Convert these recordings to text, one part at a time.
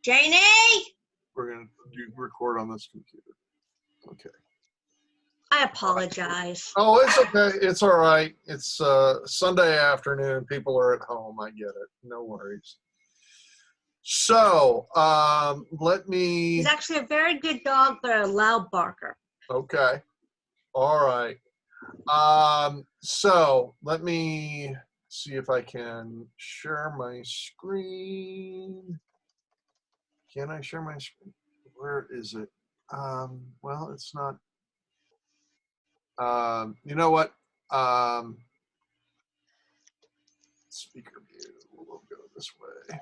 Janie? We're going to record on this computer. Okay. I apologize. Oh, it's okay. It's all right. It's Sunday afternoon. People are at home. I get it. No worries. So, let me... He's actually a very good dog, but a loud barker. Okay. All right. So, let me see if I can share my screen. Can I share my screen? Where is it? Well, it's not. You know what? Speaker view. We'll go this way.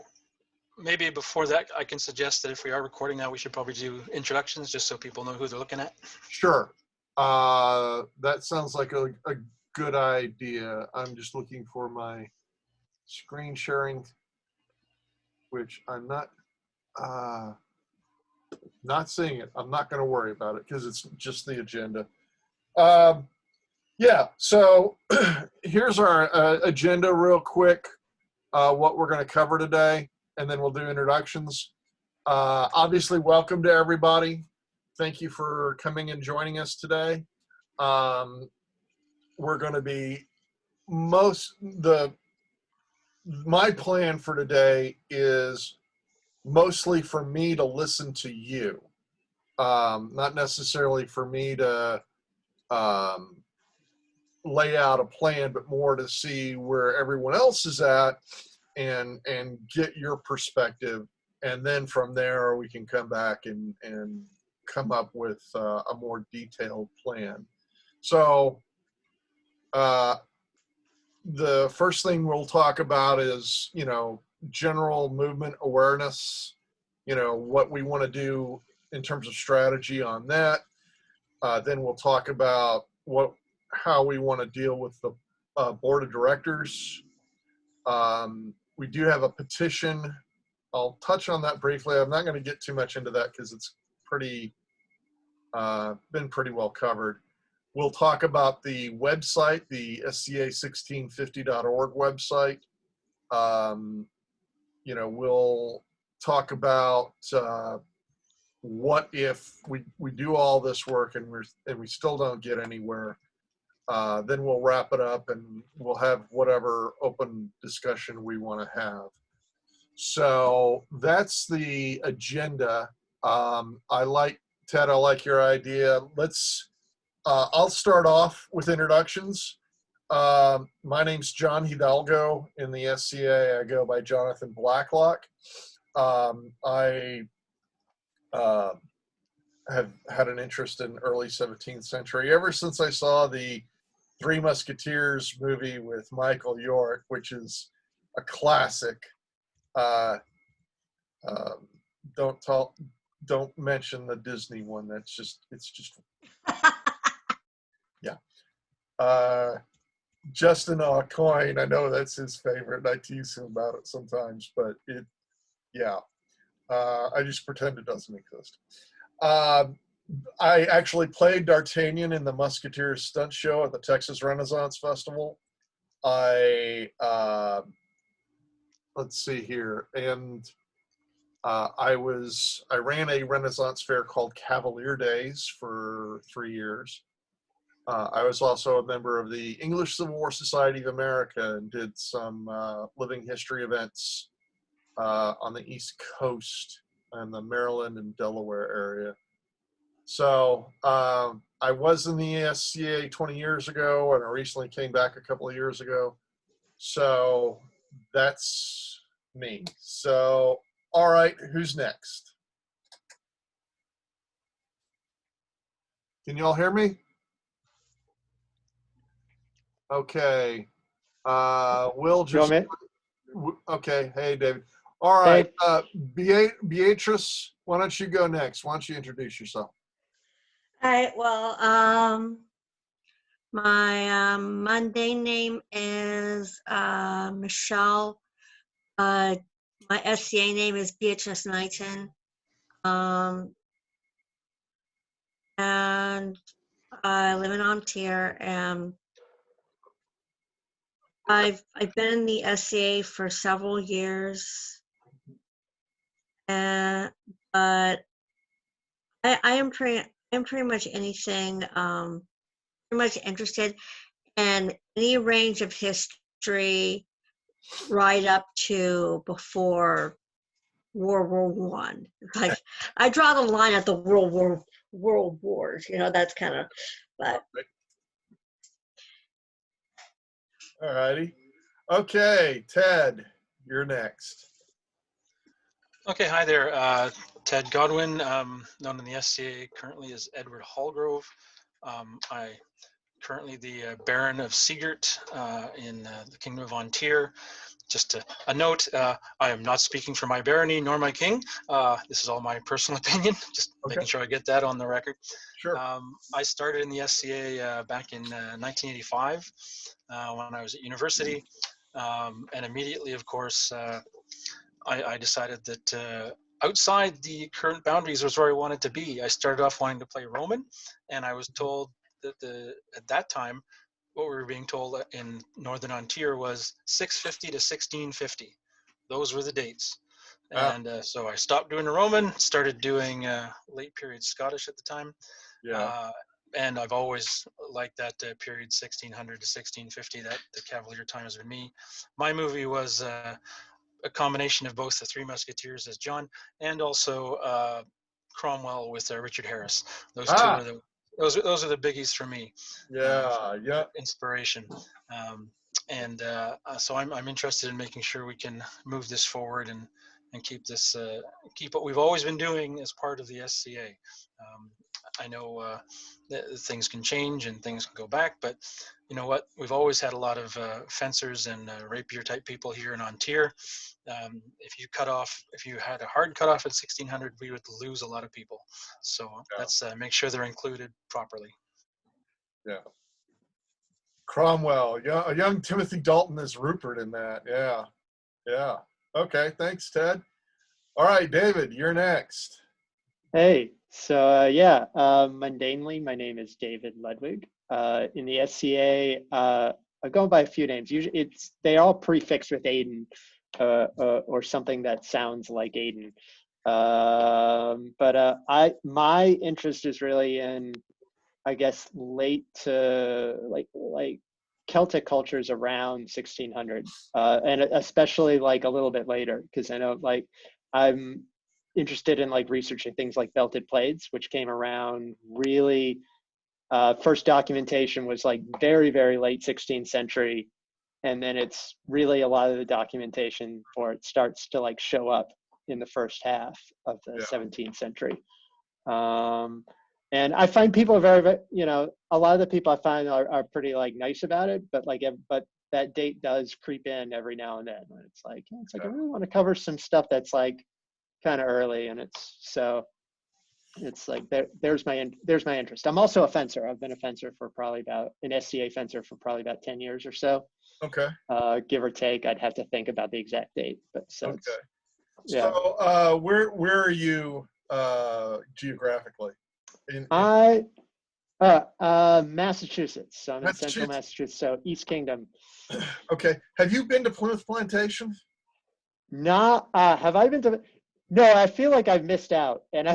Maybe before that, I can suggest that if we are recording now, we should probably do introductions just so people know who they're looking at. Sure. That sounds like a good idea. I'm just looking for my screen sharing, which I'm not seeing it. I'm not going to worry about it because it's just the agenda. Yeah, so here's our agenda real quick, what we're going to cover today, and then we'll do introductions. Obviously, welcome to everybody. Thank you for coming and joining us today. We're going to be my plan for today is mostly for me to listen to you, not necessarily for me to lay out a plan, but more to see where everyone else is at and get your perspective. And then from there, we can come back and come up with a more detailed plan. So the first thing we'll talk about is, general movement awareness, what we want to do in terms of strategy on that. Then we'll talk about how we want to deal with the board of directors. We do have a petition. I'll touch on that briefly. I'm not going to get too much into that because it's been pretty well covered. We'll talk about the website, the SCA1650.org website. We'll talk about what if we do all this work and we still don't get anywhere. Then we'll wrap it up and we'll have whatever open discussion we want to have. So that's the agenda. Ted, I like your idea. I'll start off with introductions. My name's John Hidalgo. In the SCA, I go by Jonathan Blacklock. I have had an interest in early 17th century ever since I saw the Three Musketeers movie with Michael York, which is a classic. Don't mention the Disney one. It's just yeah. Justin Aucoin, I know that's his favorite. I tease him about it sometimes, but I just pretend it doesn't exist. I actually played D'Artagnan in the Musketeers stunt show at the Texas Renaissance Festival. Let's see here, and I ran a Renaissance fair called Cavalier Days for 3 years. I was also a member of the English Civil War Society of America and did some living history events on the East Coast and the Maryland and Delaware area. So I was in the SCA 20 years ago, and I recently came back a couple of years ago. So that's me. So, all right, who's next? Can you all hear me? Okay. Will just... Okay, hey, David. All right, hey. Beatrice, why don't you go next? Why don't you introduce yourself? All right, well, my Monday name is Michelle. My SCA name is Beatrice Knighton. And I live in Ontario, and I've been in the SCA for several years. And but I am pretty much anything, pretty much interested in any range of history right up to before World War One. Like I draw the line at the World Wars. That's kind of, but All righty. Okay, Ted, you're next. Okay, hi there. Ted Godwin, known in the SCA currently as Edward Hallgrove. I currently the Baron of Siegert in the Kingdom of Ontario. Just a note, I am not speaking for my barony nor my king. This is all my personal opinion, just making sure I get that on the record. Sure. I started in the SCA back in 1985 when I was at university. And immediately, of course, I decided that outside the current boundaries was where I wanted to be. I started off wanting to play Roman, and I was told that at that time, what we were being told in Northern Ontario was 650 to 1650. Those were the dates. And so I stopped doing the Roman, started doing late period Scottish at the time. Yeah. And I've always liked that period 1600 to 1650, that the Cavalier time has been me. My movie was a combination of both the Three Musketeers as John and also Cromwell with Richard Harris. Those two are those are the biggies for me. Yeah. Inspiration. So I'm interested in making sure we can move this forward and keep this keep what we've always been doing as part of the SCA. I know that things can change and things can go back, but you know what? We've always had a lot of fencers and rapier type people here in Ontario. If you had a hard cutoff at 1600, we would lose a lot of people. So let's make sure they're included properly. Yeah. Cromwell, a young Timothy Dalton is Rupert in that. Yeah. Okay, thanks, Ted. All right, David, you're next. Hey, so mundanely, my name is David Ludwig. In the SCA, I'm going by a few names. Usually, they're all prefixed with Aiden or something that sounds like Aiden. My interest is really in, I guess, late to like Celtic cultures around 1600, and especially like a little bit later, because I know like I'm interested in like researching things like belted plaids, which came around really, first documentation was like very, very late 16th century. And then it's really a lot of the documentation for it starts to like show up in the first half of the 17th century. And I find people are very, a lot of the people I find are pretty like nice about it, but that date does creep in every now and then. And it's like I really want to cover some stuff that's like kind of early, and it's like there's my interest. I'm also a fencer. I've been a fencer for probably about an SCA fencer for probably about 10 years or so. Okay. Give or take. I'd have to think about the exact date, but so okay. Yeah. So where are you geographically? Massachusetts. So I'm in central Massachusetts, so East Kingdom. Okay. Have you been to Plymouth Plantation? Have I been to? No, I feel like I've missed out, and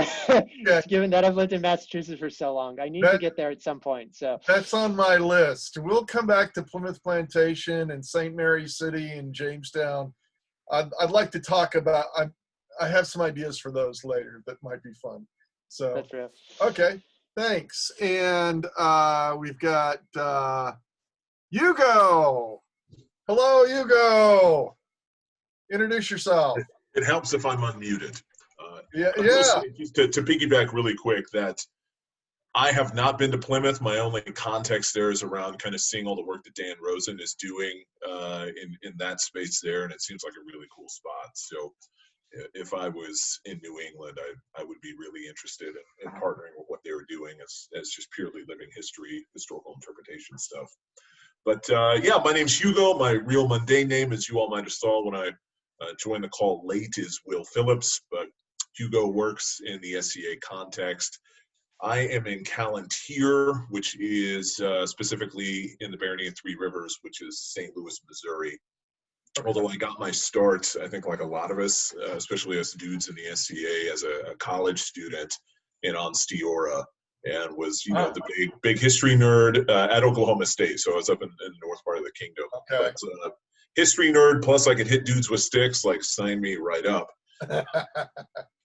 given that I've lived in Massachusetts for so long, I need to get there at some point. So that's on my list. We'll come back to Plymouth Plantation and St. Mary's City and Jamestown. I'd like to talk about. I have some ideas for those later that might be fun. So that's real. Okay, thanks. And we've got Hugo. Hello, Hugo. Introduce yourself. It helps if I'm unmuted. Yeah. Just to piggyback really quick, that I have not been to Plymouth. My only context there is around kind of seeing all the work that Dan Rosen is doing in that space there, and it seems like a really cool spot. So if I was in New England, I would be really interested in partnering with what they were doing as just purely living history, historical interpretation stuff. But my name's Hugo. My real mundane name, as you all might have saw when I joined the call late, is Will Phillips, but Hugo works in the SCA context. I am in Callantyre, which is specifically in the Barony of Three Rivers, which is St. Louis, Missouri. Although I got my start, I think like a lot of us, especially us dudes in the SCA, as a college student in Onsteora, and was the big history nerd at Oklahoma State. So I was up in the north part of the kingdom. Okay. But history nerd plus I could hit dudes with sticks, like sign me right up.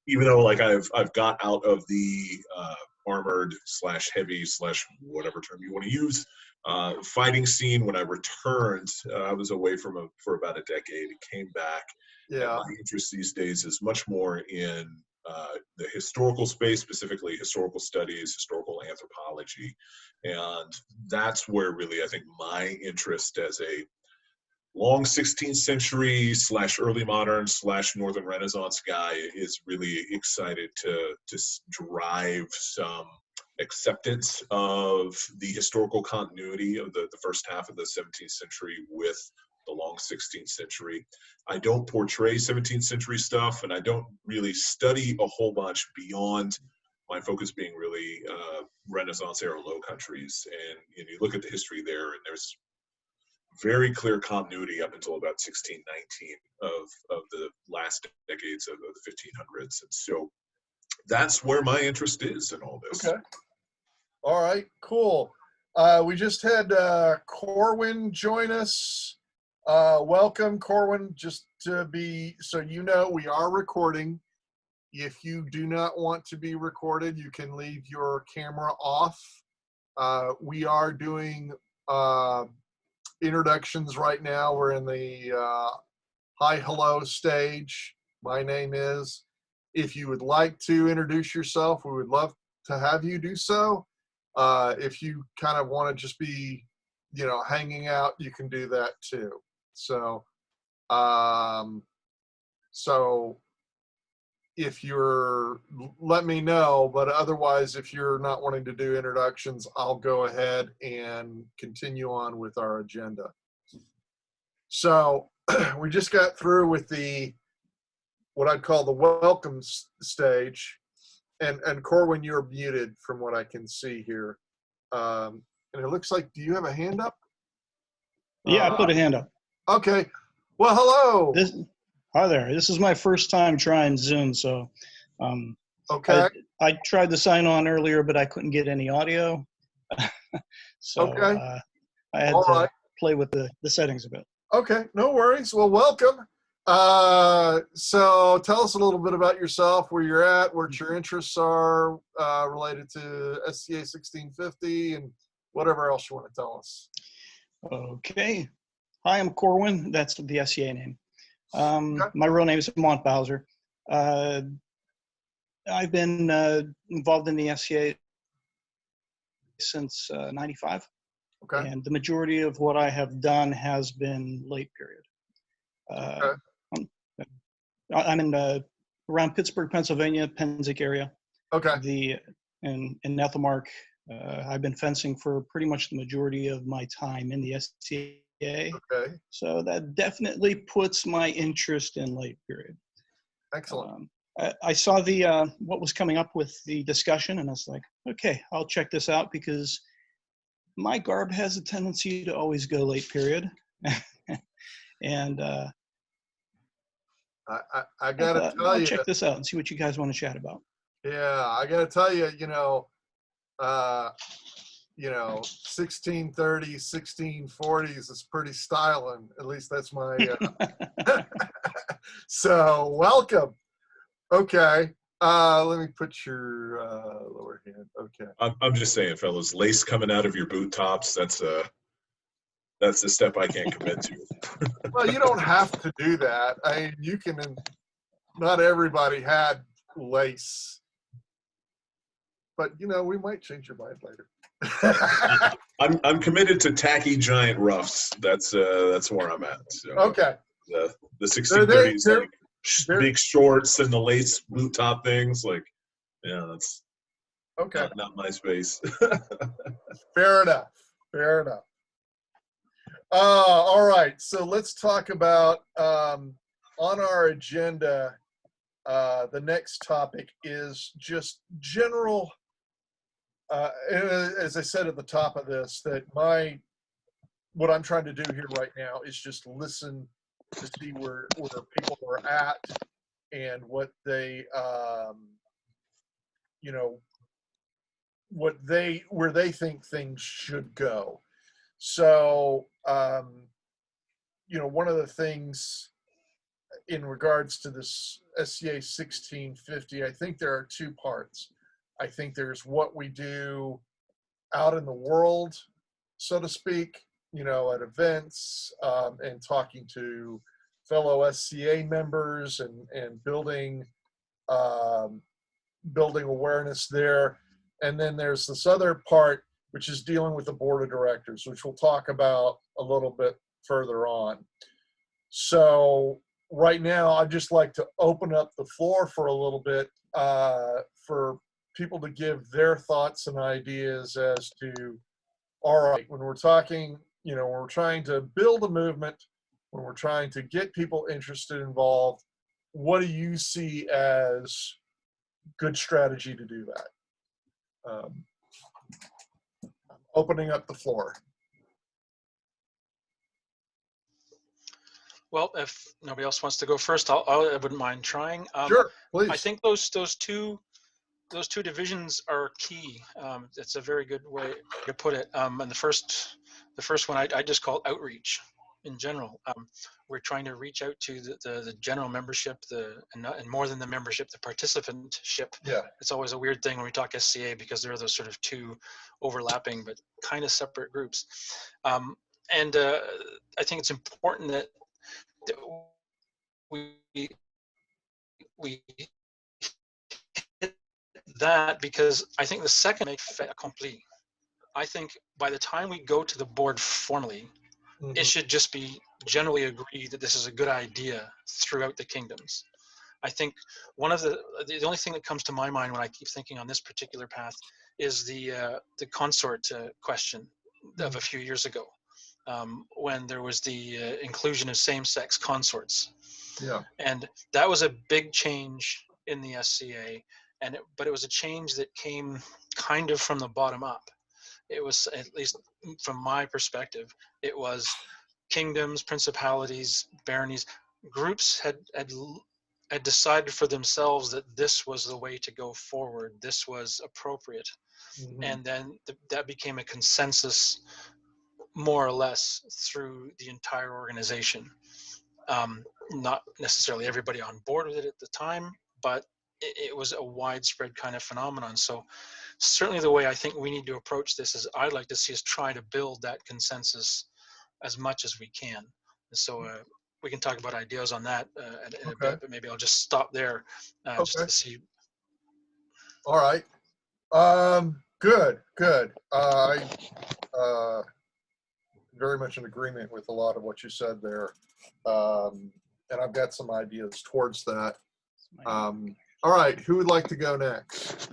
Even though like I've got out of the armored / heavy / whatever term you want to use fighting scene. When I returned, I was away for about a decade. Came back. Yeah. My interest these days is much more in the historical space, specifically historical studies, historical anthropology, and that's where really I think my interest as a long 16th century / early modern / Northern Renaissance guy is really excited to drive some acceptance of the historical continuity of the first half of the 17th century with the long 16th century. I don't portray 17th century stuff, and I don't really study a whole bunch beyond my focus being really Renaissance era Low Countries. And you look at the history there, and there's very clear continuity up until about 1619 of the last decades of the 1500s. And so that's where my interest is in all this. Okay. All right, cool. We just had Corwin join us. Welcome, Corwin. Just to be, so you know, we are recording. If you do not want to be recorded, you can leave your camera off. We are doing introductions right now. We're in the hi, hello stage. My name is. If you would like to introduce yourself, we would love to have you do so. If you kind of want to just be, hanging out, you can do that too. So, if you're, let me know, but otherwise, if you're not wanting to do introductions, I'll go ahead and continue on with our agenda. So we just got through with what I'd call the welcome stage. And Corwin, you're muted from what I can see here. And it looks like, do you have a hand up? Yeah, I put a hand up. Okay. Well, hello. Hi there. This is my first time trying Zoom, so Okay. I tried to sign on earlier, but I couldn't get any audio. So Okay. I had All to right. play with the settings a bit. Okay, no worries. Well, welcome. So tell us a little bit about yourself, where you're at, what your interests are related to SCA 1650, and whatever else you want to tell us. Okay. Hi, I'm Corwin. That's the SCA name. Okay. My real name is Mont Bowser. I've been involved in the SCA since 95. Okay. And the majority of what I have done has been late period. Okay. I'm in around Pittsburgh, Pennsylvania, Penzic area. Okay. In Nethelmark. I've been fencing for pretty much the majority of my time in the SCA. Okay. So that definitely puts my interest in late period. Excellent. I saw the what was coming up with the discussion, and I was like, okay, I'll check this out because my garb has a tendency to always go late period. And I gotta tell I'll you, check this out and see what you guys want to chat about. yeah, I gotta tell you, 1630s, 1640s is pretty styling. At least that's my. So welcome. Okay. Let me put your lower hand. Okay. I'm just saying, fellas, lace coming out of your boot tops, that's a step I can't commit to. Well, you don't have to do that. I mean, you can. Not everybody had lace, but we might change your mind later. I'm committed to tacky giant ruffs. That's where I'm at. So, Okay. The 1630s, like big shorts and the lace boot top things, like, yeah, that's okay. not my space. Fair enough. Fair enough. All right. So let's talk about on our agenda. The next topic is just general. As I said at the top of this, that what I'm trying to do here right now is just listen to see where people are at and what they, you know, where they think things should go. So, you know, one of the things in regards to this SCA 1650, I think there are two parts. I think there's what we do out in the world, so to speak, you know, at events, and talking to fellow SCA members and building awareness there. And then there's this other part, which is dealing with the board of directors, which we'll talk about a little bit further on. So right now, I'd just like to open up the floor for a little bit for people to give their thoughts and ideas as to, all right, when we're talking, you know, when we're trying to build a movement, when we're trying to get people interested, involved, what do you see as good strategy to do that? Opening up the floor. Well, if nobody else wants to go first, I wouldn't mind trying. Sure, please. I think those two divisions are key. It's a very good way to put it. And the first one I just call outreach in general. We're trying to reach out to the general membership, and more than the membership, the participantship. Yeah. It's always a weird thing when we talk SCA because there are those sort of two overlapping but kind of separate groups. And I think it's important that we hit that, because I think the second make fait accompli. I think by the time we go to the board formally, it should just be generally agreed that this is a good idea throughout the kingdoms. I think one of the only thing that comes to my mind when I keep thinking on this particular path is the consort question of a few years ago, when there was the inclusion of same-sex consorts. Yeah. And that was a big change in the SCA, but it was a change that came kind of from the bottom up. It was, at least from my perspective, it was kingdoms, principalities, baronies, groups had decided for themselves that this was the way to go forward. This was appropriate. And then that became a consensus, more or less, through the entire organization. Not necessarily everybody on board with it at the time, but it was a widespread kind of phenomenon. So certainly the way I think we need to approach this is I'd like to see us try to build that consensus as much as we can. So we can talk about ideas on that in a bit, but maybe I'll just stop there just to see. All right. Good. I very much in agreement with a lot of what you said there. And I've got some ideas towards that. All right, who would like to go next?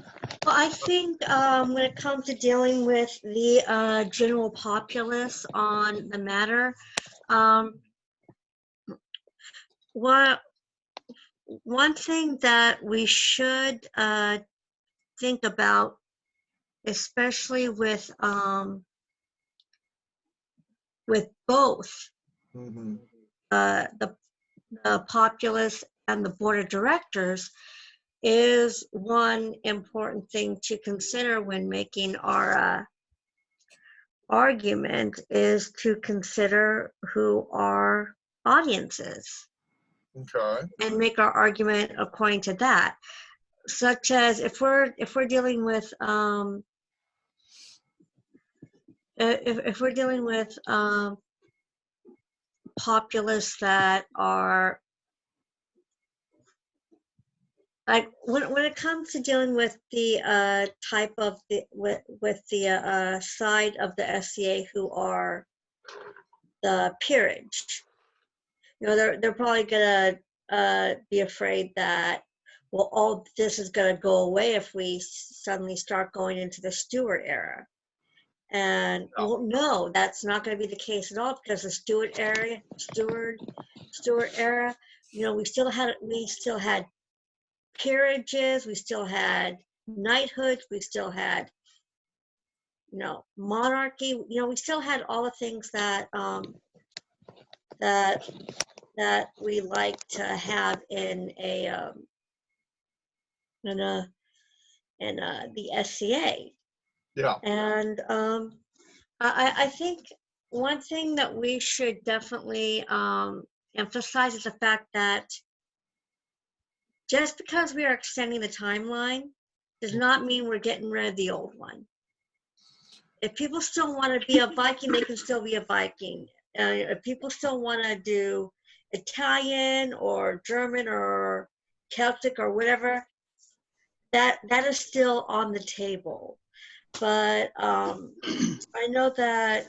Well, I think when it comes to dealing with the general populace on the matter, one thing that we should think about, especially with both the populace and the board of directors, is one important thing to consider when making our argument, is to consider who our audience is. Okay. And make our argument according to that. Such as if we're dealing with if we're dealing with populists that are, like, when it comes to dealing with the type of with the side of the SCA who are the peerage, you know, they're probably gonna be afraid that, well, all this is gonna go away if we suddenly start going into the Stuart era. And well, no, that's not going to be the case at all, because the Stuart era, you know, we still had peerages, we still had knighthoods, we still had, you know, monarchy, you know, we still had all the things that that that we like to have in the SCA. Yeah. And I think one thing that we should definitely emphasize is the fact that just because we are extending the timeline does not mean we're getting rid of the old one. If people still want to be a Viking, they can still be a Viking. If people still want to do Italian or German or Celtic or whatever, that is still on the table. But I know that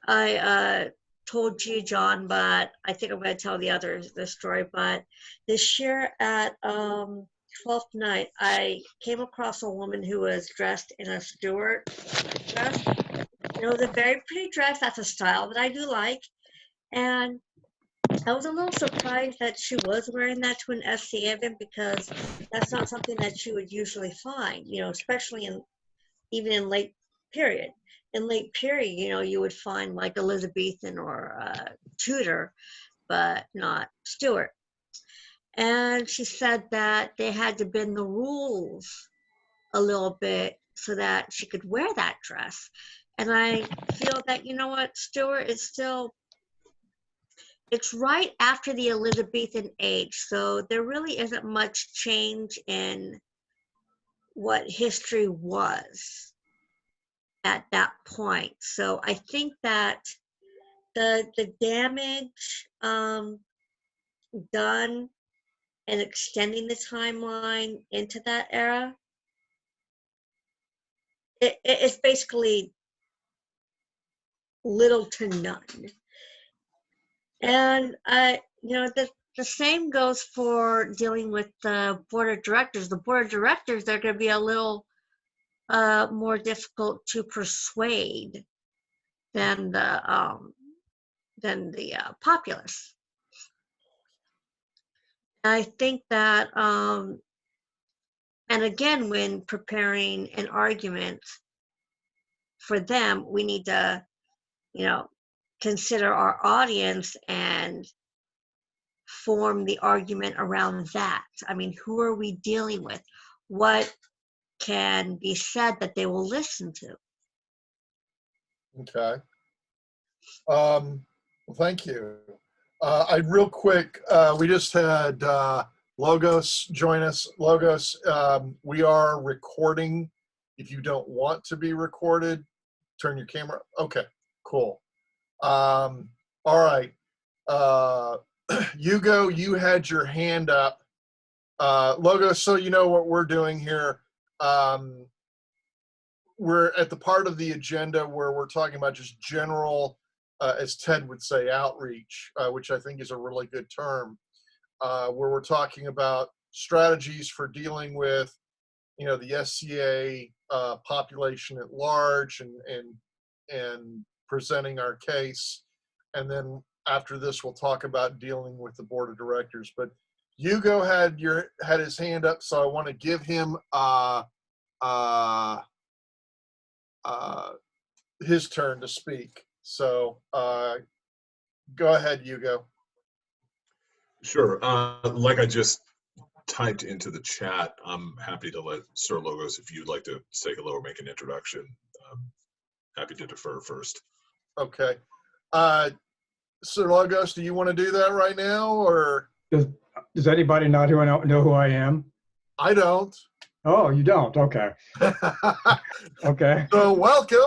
I told you, John, but I think I'm going to tell the others the story. But this year at 12th night, I came across a woman who was dressed in a Stuart dress. It was a very pretty dress. That's a style that I do like. And I was a little surprised that she was wearing that to an SCA event because that's not something that you would usually find, especially even in late period. In late period, you would find like Elizabethan or Tudor, but not Stuart. And she said that they had to bend the rules a little bit so that she could wear that dress. And I feel that, Stuart is still, it's right after the Elizabethan age. So there really isn't much change in what history was at that point. So I think that the damage done and extending the timeline into that era, it's basically little to none. And the same goes for dealing with the board of directors. The board of directors, they're going to be a little more difficult to persuade than the populace. I think that, and again, when preparing an argument for them, we need to, consider our audience and form the argument around that. I mean, who are we dealing with? What can be said that they will listen to? Okay. Well, thank you. Real quick, we just had Logos join us. Logos, we are recording. If you don't want to be recorded, turn your camera. Okay, cool. All right. Hugo, you had your hand up. Logos, so you know what we're doing here. We're at the part of the agenda where we're talking about just general, as Ted would say, outreach, which I think is a really good term, where we're talking about strategies for dealing with, the SCA population at large and presenting our case. And then after this, we'll talk about dealing with the board of directors. But Hugo had his hand up, so I want to give him his turn to speak. So go ahead, Hugo. Sure. Like I just typed into the chat, I'm happy to let Sir Logos, if you'd like to say hello or make an introduction. Happy to defer first. Okay. Sir Logos, do you want to do that right now, or? Does anybody not know who I am? I don't. Oh, you don't? Okay. Okay. So welcome.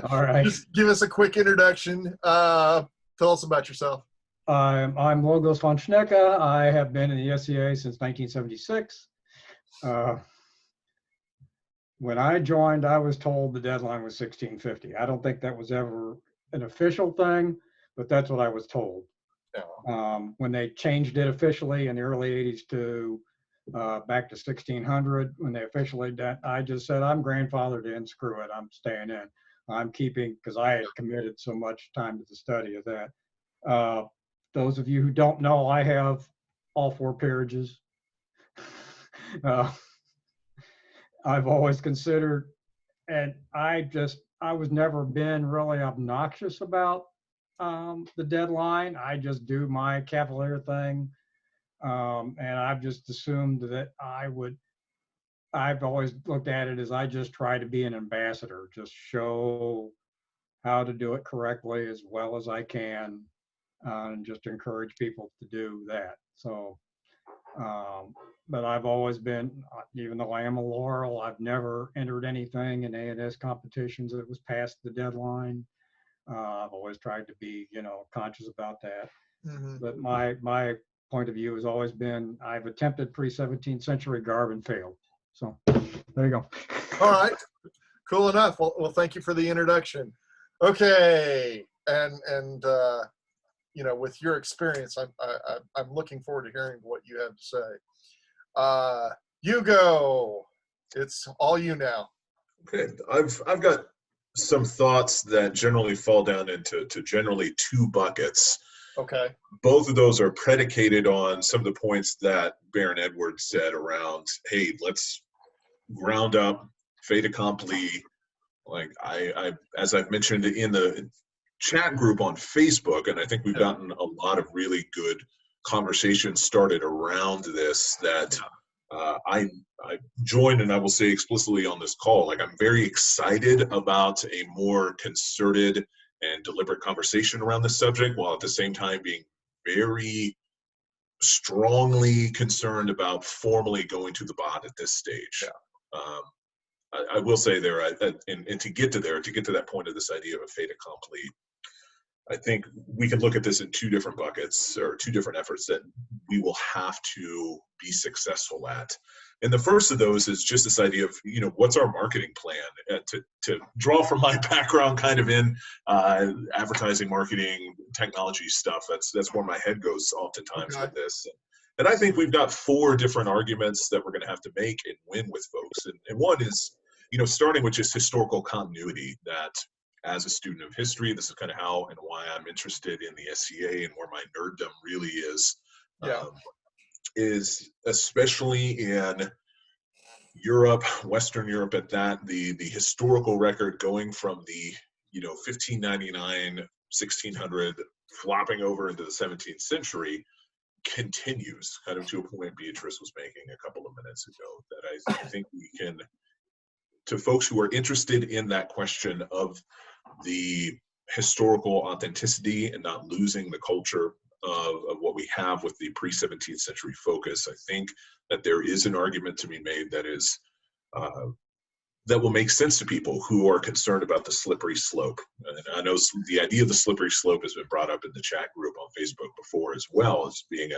All right. Just give us a quick introduction. Tell us about yourself. I'm Logos von Schnecke. I have been in the SCA since 1976. When I joined, I was told the deadline was 1650. I don't think that was ever an official thing, but that's what I was told. Yeah. When they changed it officially in the early 80s to back to 1600, when they officially did, I just said, I'm grandfathered in, screw it, I'm staying in. I'm keeping, because I had committed so much time to the study of that. Those of you who don't know, I have all 4 peerages. I've always considered, and I was never been really obnoxious about the deadline. I just do my Cavalier thing. And I've just assumed that I've always looked at it as I just try to be an ambassador, just show how to do it correctly as well as I can, and just encourage people to do that. So, but I've always been, even though I am a Laurel, I've never entered anything in A&S competitions that was past the deadline. I've always tried to be, conscious about that. Mhm. But my point of view has always been, I've attempted pre-17th century garb and failed. So there you go. All right, cool enough. Well, thank you for the introduction. Okay, and with your experience, I'm looking forward to hearing what you have to say. Hugo, it's all you now. Okay, I've got some thoughts that generally fall down into generally two buckets. Okay. Both of those are predicated on some of the points that Baron Edwards said around, hey, let's ground up, fait accompli. Like I as I've mentioned in the chat group on Facebook, and I think we've gotten a lot of really good conversations started around this that I joined, and I will say explicitly on this call, like I'm very excited about a more concerted and deliberate conversation around this subject, while at the same time being very strongly concerned about formally going to the bot at this stage. Yeah. I will say there, and to get to that point of this idea of a fait accompli, I think we can look at this in two different buckets or two different efforts that we will have to be successful at. And the first of those is just this idea of, what's our marketing plan? To draw from my background kind of in advertising, marketing, technology stuff, that's where my head goes oftentimes with this. And I think we've got four different arguments that we're going to have to make and win with folks. And one is, starting with just historical continuity, that as a student of history, this is kind of how and why I'm interested in the SCA and where my nerddom really is. Is especially in Europe, Western Europe at that, the historical record going from the 1599, 1600, flopping over into the 17th century continues kind of to a point Beatrice was making a couple of minutes ago, that I think we can, to folks who are interested in that question of the historical authenticity and not losing the culture of what we have with the pre-17th century focus, I think that there is an argument to be made that is that will make sense to people who are concerned about the slippery slope. And I know the idea of the slippery slope has been brought up in the chat group on Facebook before, as well as being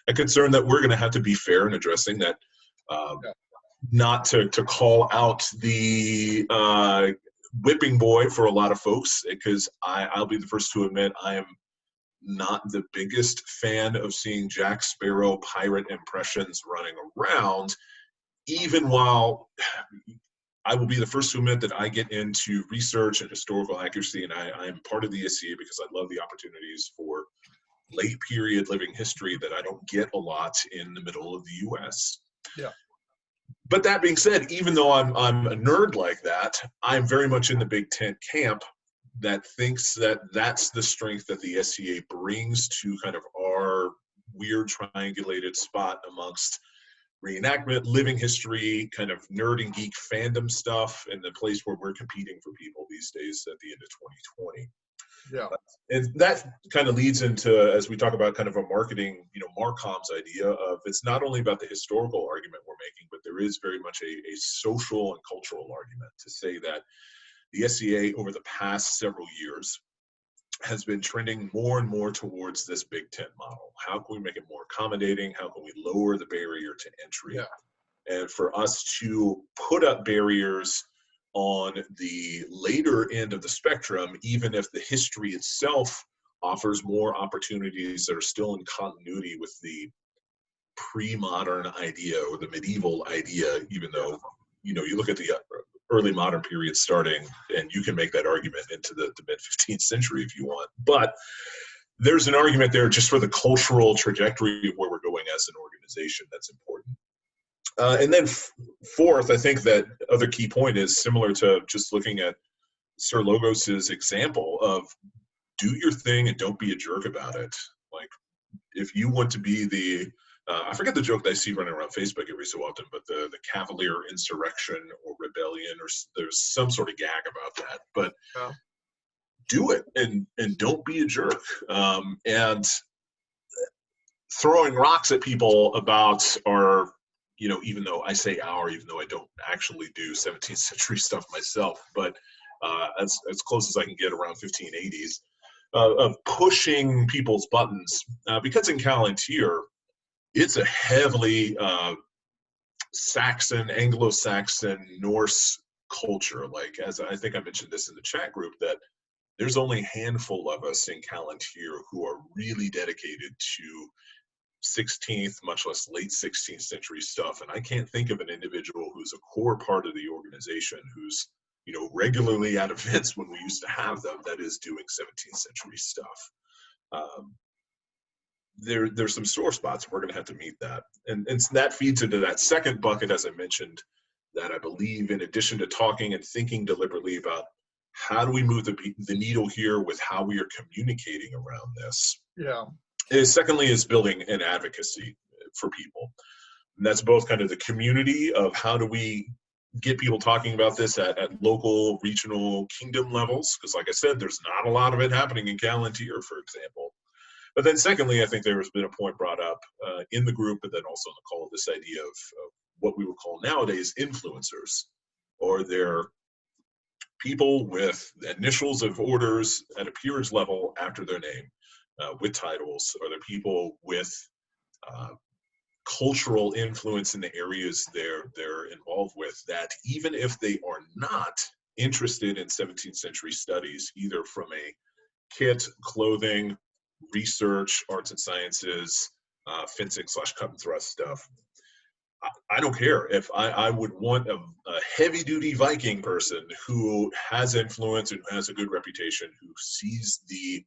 a concern that we're going to have to be fair in addressing that. Not to call out the whipping boy for a lot of folks, because I'll be the first to admit I am not the biggest fan of seeing Jack Sparrow pirate impressions running around, even while I will be the first to admit that I get into research and historical accuracy, and I am part of the SCA because I love the opportunities for late period living history that I don't get a lot in the middle of the US. Yeah. But that being said, even though I'm a nerd like that, I'm very much in the Big Tent camp that thinks that that's the strength that the SCA brings to kind of our weird triangulated spot amongst reenactment, living history, kind of nerd and geek fandom stuff, and the place where we're competing for people these days at the end of 2020. Yeah. And that kind of leads into, as we talk about kind of a marketing, Marcom's idea of, it's not only about the historical argument we're making, but there is very much a social and cultural argument to say that the SCA over the past several years has been trending more and more towards this Big Tent model. How can we make it more accommodating? How can we lower the barrier to entry? Yeah. And for us to put up barriers on the later end of the spectrum, even if the history itself offers more opportunities that are still in continuity with the pre-modern idea or the medieval idea, even though, you look at the early modern period starting, and you can make that argument into the mid-15th century if you want. But there's an argument there just for the cultural trajectory of where we're going as an organization that's important. And then fourth, I think that other key point is similar to just looking at Sir Logos's example of do your thing and don't be a jerk about it. Like, if you want to be the, I forget the joke that I see running around Facebook every so often, but the cavalier insurrection or rebellion, or there's some sort of gag about that. But Yeah. do it and don't be a jerk. And throwing rocks at people about our, even though I say even though I don't actually do 17th century stuff myself, but as close as I can get around 1580s, of pushing people's buttons, because in Callantyre, it's a heavily Saxon, Anglo-Saxon, Norse culture. Like, as I think I mentioned this in the chat group, that there's only a handful of us in Callantyre who are really dedicated to 16th, much less late 16th century stuff. And I can't think of an individual who's a core part of the organization who's, regularly at events when we used to have them, that is doing 17th century stuff. There's some sore spots. We're going to have to meet that. And that feeds into that second bucket, as I mentioned, that I believe, in addition to talking and thinking deliberately about how do we move the needle here with how we are communicating around this. Yeah. Secondly is building an advocacy for people. And that's both kind of the community of how do we get people talking about this at local, regional, kingdom levels. Because like I said, there's not a lot of it happening in Callantyre, for example. But then secondly, I think there has been a point brought up in the group, and then also in the call, this idea of what we would call nowadays influencers, or they're people with initials of orders at a peerage level after their name, with titles, or they're people with cultural influence in the areas they're involved with, that even if they are not interested in 17th century studies, either from a kit, clothing, research, arts and sciences, fencing / cut and thrust stuff, I don't care if I would want a heavy duty Viking person who has influence and has a good reputation, who sees the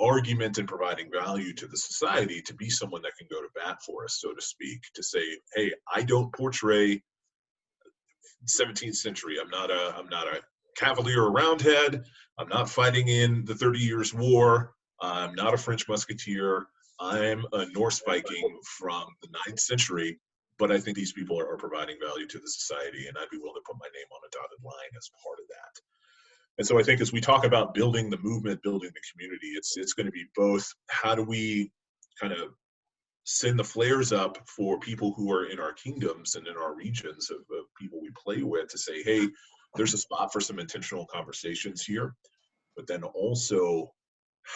argument in providing value to the society, to be someone that can go to bat for us, so to speak, to say, hey, I don't portray 17th century. I'm not a cavalier or roundhead. I'm not fighting in the 30 Years' War. I'm not a French musketeer. I'm a Norse Viking from the 9th century, but I think these people are providing value to the society, and I'd be willing to put my name on a dotted line as part of that. And so I think as we talk about building the movement, building the community, it's going to be both, how do we kind of send the flares up for people who are in our kingdoms and in our regions of people we play with, to say, hey, there's a spot for some intentional conversations here. But then also,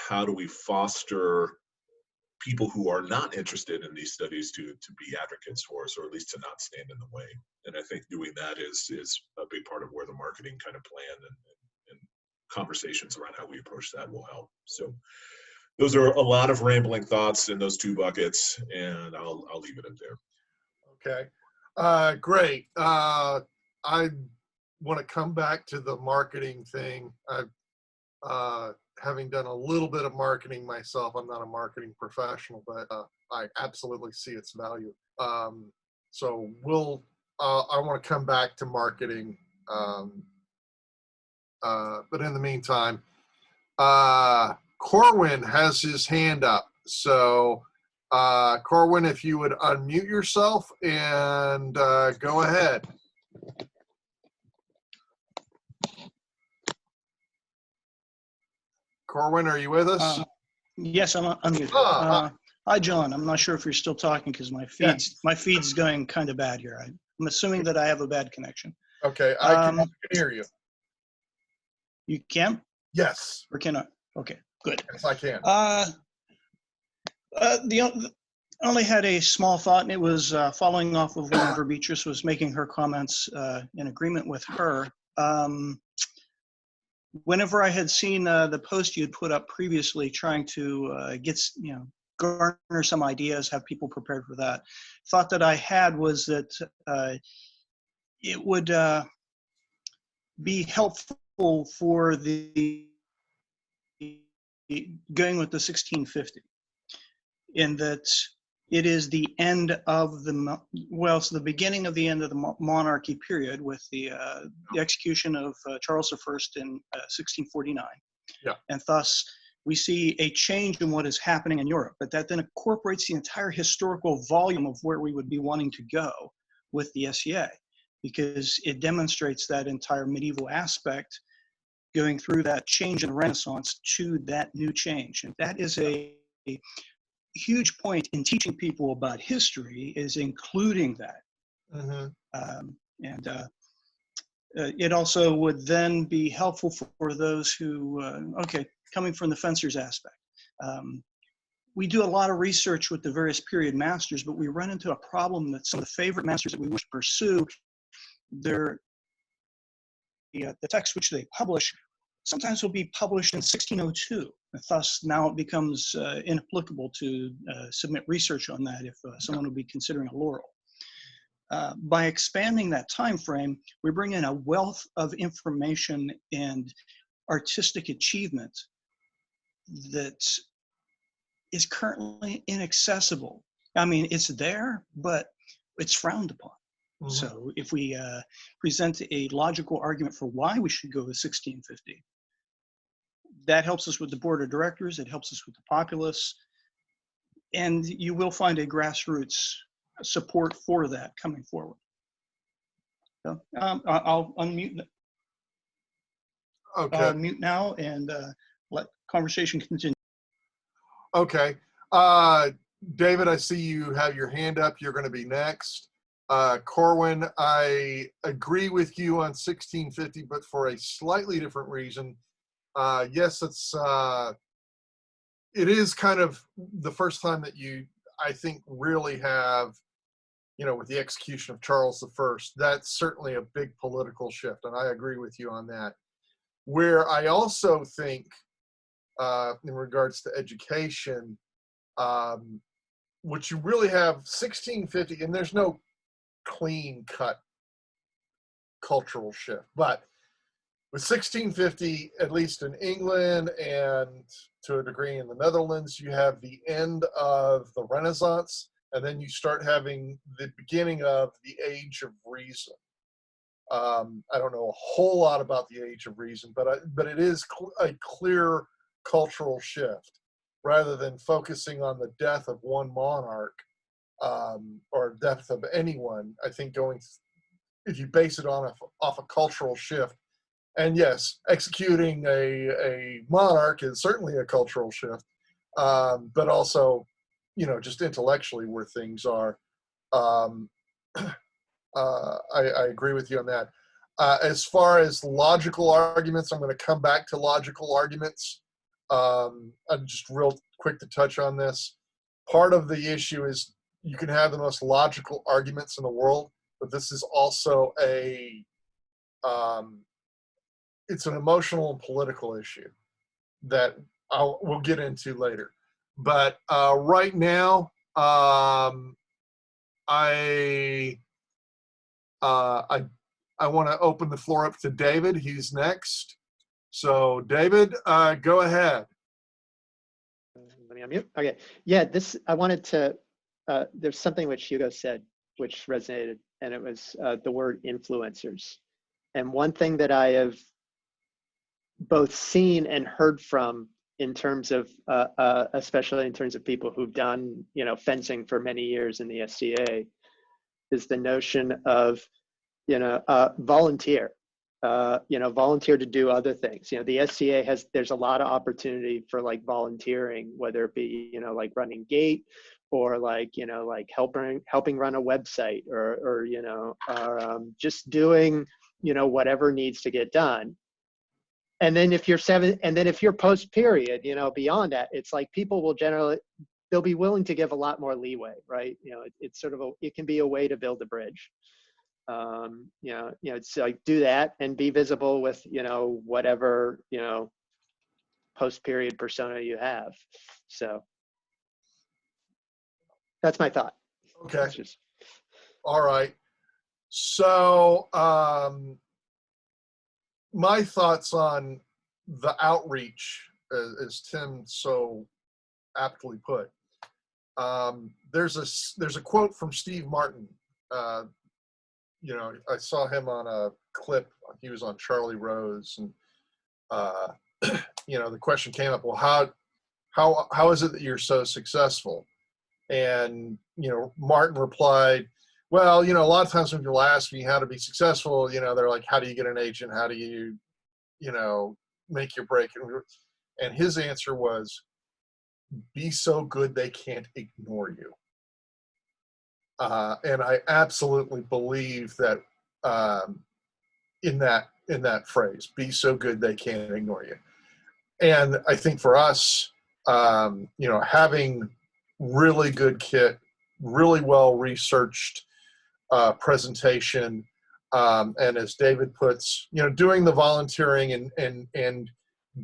how do we foster people who are not interested in these studies to be advocates for us, or at least to not stand in the way? And I think doing that is a big part of where the marketing kind of plan and conversations around how we approach that will help. So those are a lot of rambling thoughts in those two buckets, and I'll leave it up there. Okay. Great. I want to come back to the marketing thing. I've having done a little bit of marketing myself, I'm not a marketing professional, but I absolutely see its value. So I want to come back to marketing. But in the meantime, Corwin has his hand up. So Corwin, if you would unmute yourself and go ahead. Corwin, are you with us? Yes, I'm unmuted. Hi, John. I'm not sure if you're still talking because my feed's going kind of bad here. I'm assuming that I have a bad connection. Okay, I can hear you. You can? Yes. Or can I? Okay, good. Yes, I can. Only had a small thought, and it was following off of whenever Beatrice was making her comments in agreement with her. Whenever I had seen the post you had put up previously, trying to garner some ideas, have people prepared for that, thought that I had was that it would be helpful for the going with the 1650, in that it is the end of it's the beginning of the end of the monarchy period, with the execution of Charles I in 1649. Yeah. And thus we see a change in what is happening in Europe, but that then incorporates the entire historical volume of where we would be wanting to go with the SCA, because it demonstrates that entire medieval aspect going through that change in the Renaissance to that new change. And that is a huge point in teaching people about history, is including that. It also would then be helpful for those who, okay, coming from the fencers aspect. We do a lot of research with the various period masters, but we run into a problem that some of the favorite masters that we wish to pursue, the text which they publish sometimes will be published in 1602. Thus, now it becomes inapplicable to submit research on that if someone would be considering a laurel. By expanding that time frame, we bring in a wealth of information and artistic achievement that is currently inaccessible. I mean, it's there, but it's frowned upon. So if we present a logical argument for why we should go with 1650, that helps us with the board of directors, it helps us with the populace, and you will find a grassroots support for that coming forward. So, I'll unmute. Okay. I'll mute now and let conversation continue. Okay. David, I see you have your hand up. You're going to be next. Corwin, I agree with you on 1650, but for a slightly different reason. Yes, it is kind of the first time that you, I think, really have, you know, with the execution of Charles I, that's certainly a big political shift, and I agree with you on that. Where I also think, in regards to education, what you really have 1650, and there's no clean-cut cultural shift, but with 1650, at least in England and to a degree in the Netherlands, you have the end of the Renaissance, and then you start having the beginning of the Age of Reason. I don't know a whole lot about the Age of Reason, but it is a clear cultural shift, rather than focusing on the death of one monarch or death of anyone. I think if you base it on off a cultural shift, and yes, executing a monarch is certainly a cultural shift, but also, you know, just intellectually where things are. I agree with you on that. As far as logical arguments, I'm going to come back to logical arguments. I'm just real quick to touch on this. Part of the issue is you can have the most logical arguments in the world, but this is also it's an emotional and political issue that we'll get into later. But right now, I want to open the floor up to David. He's next. So David, go ahead. Let me unmute. Okay. Yeah, I wanted to, there's something which Hugo said, which resonated, and it was the word influencers. And one thing that I have both seen and heard from in terms of, especially in terms of people who've done, you know, fencing for many years in the SCA, is the notion of, you know, volunteer. You know, volunteer to do other things. You know, the SCA there's a lot of opportunity for like volunteering, whether it be, you know, like running gate, or like, you know, like helping run a website, or you know, just doing, you know, whatever needs to get done. And then if you're post period, you know, beyond that, it's like people will generally, they'll be willing to give a lot more leeway, right? You know, it's sort of it can be a way to build a bridge. You know, it's like do that and be visible with, you know, whatever, you know, post-period persona you have. So that's my thought. Okay. All right. So my thoughts on the outreach, as Tim so aptly put. There's a quote from Steve Martin. You know, I saw him on a clip. He was on Charlie Rose, and the question came up, well, how is it that you're so successful? And, Martin replied, well, a lot of times when people ask me how to be successful, they're like, how do you get an agent? How do you, make your break? And his answer was, be so good they can't ignore you. And I absolutely believe that in that phrase, be so good they can't ignore you. And I think for us, having really good kit, really well researched presentation, and as David puts, doing the volunteering and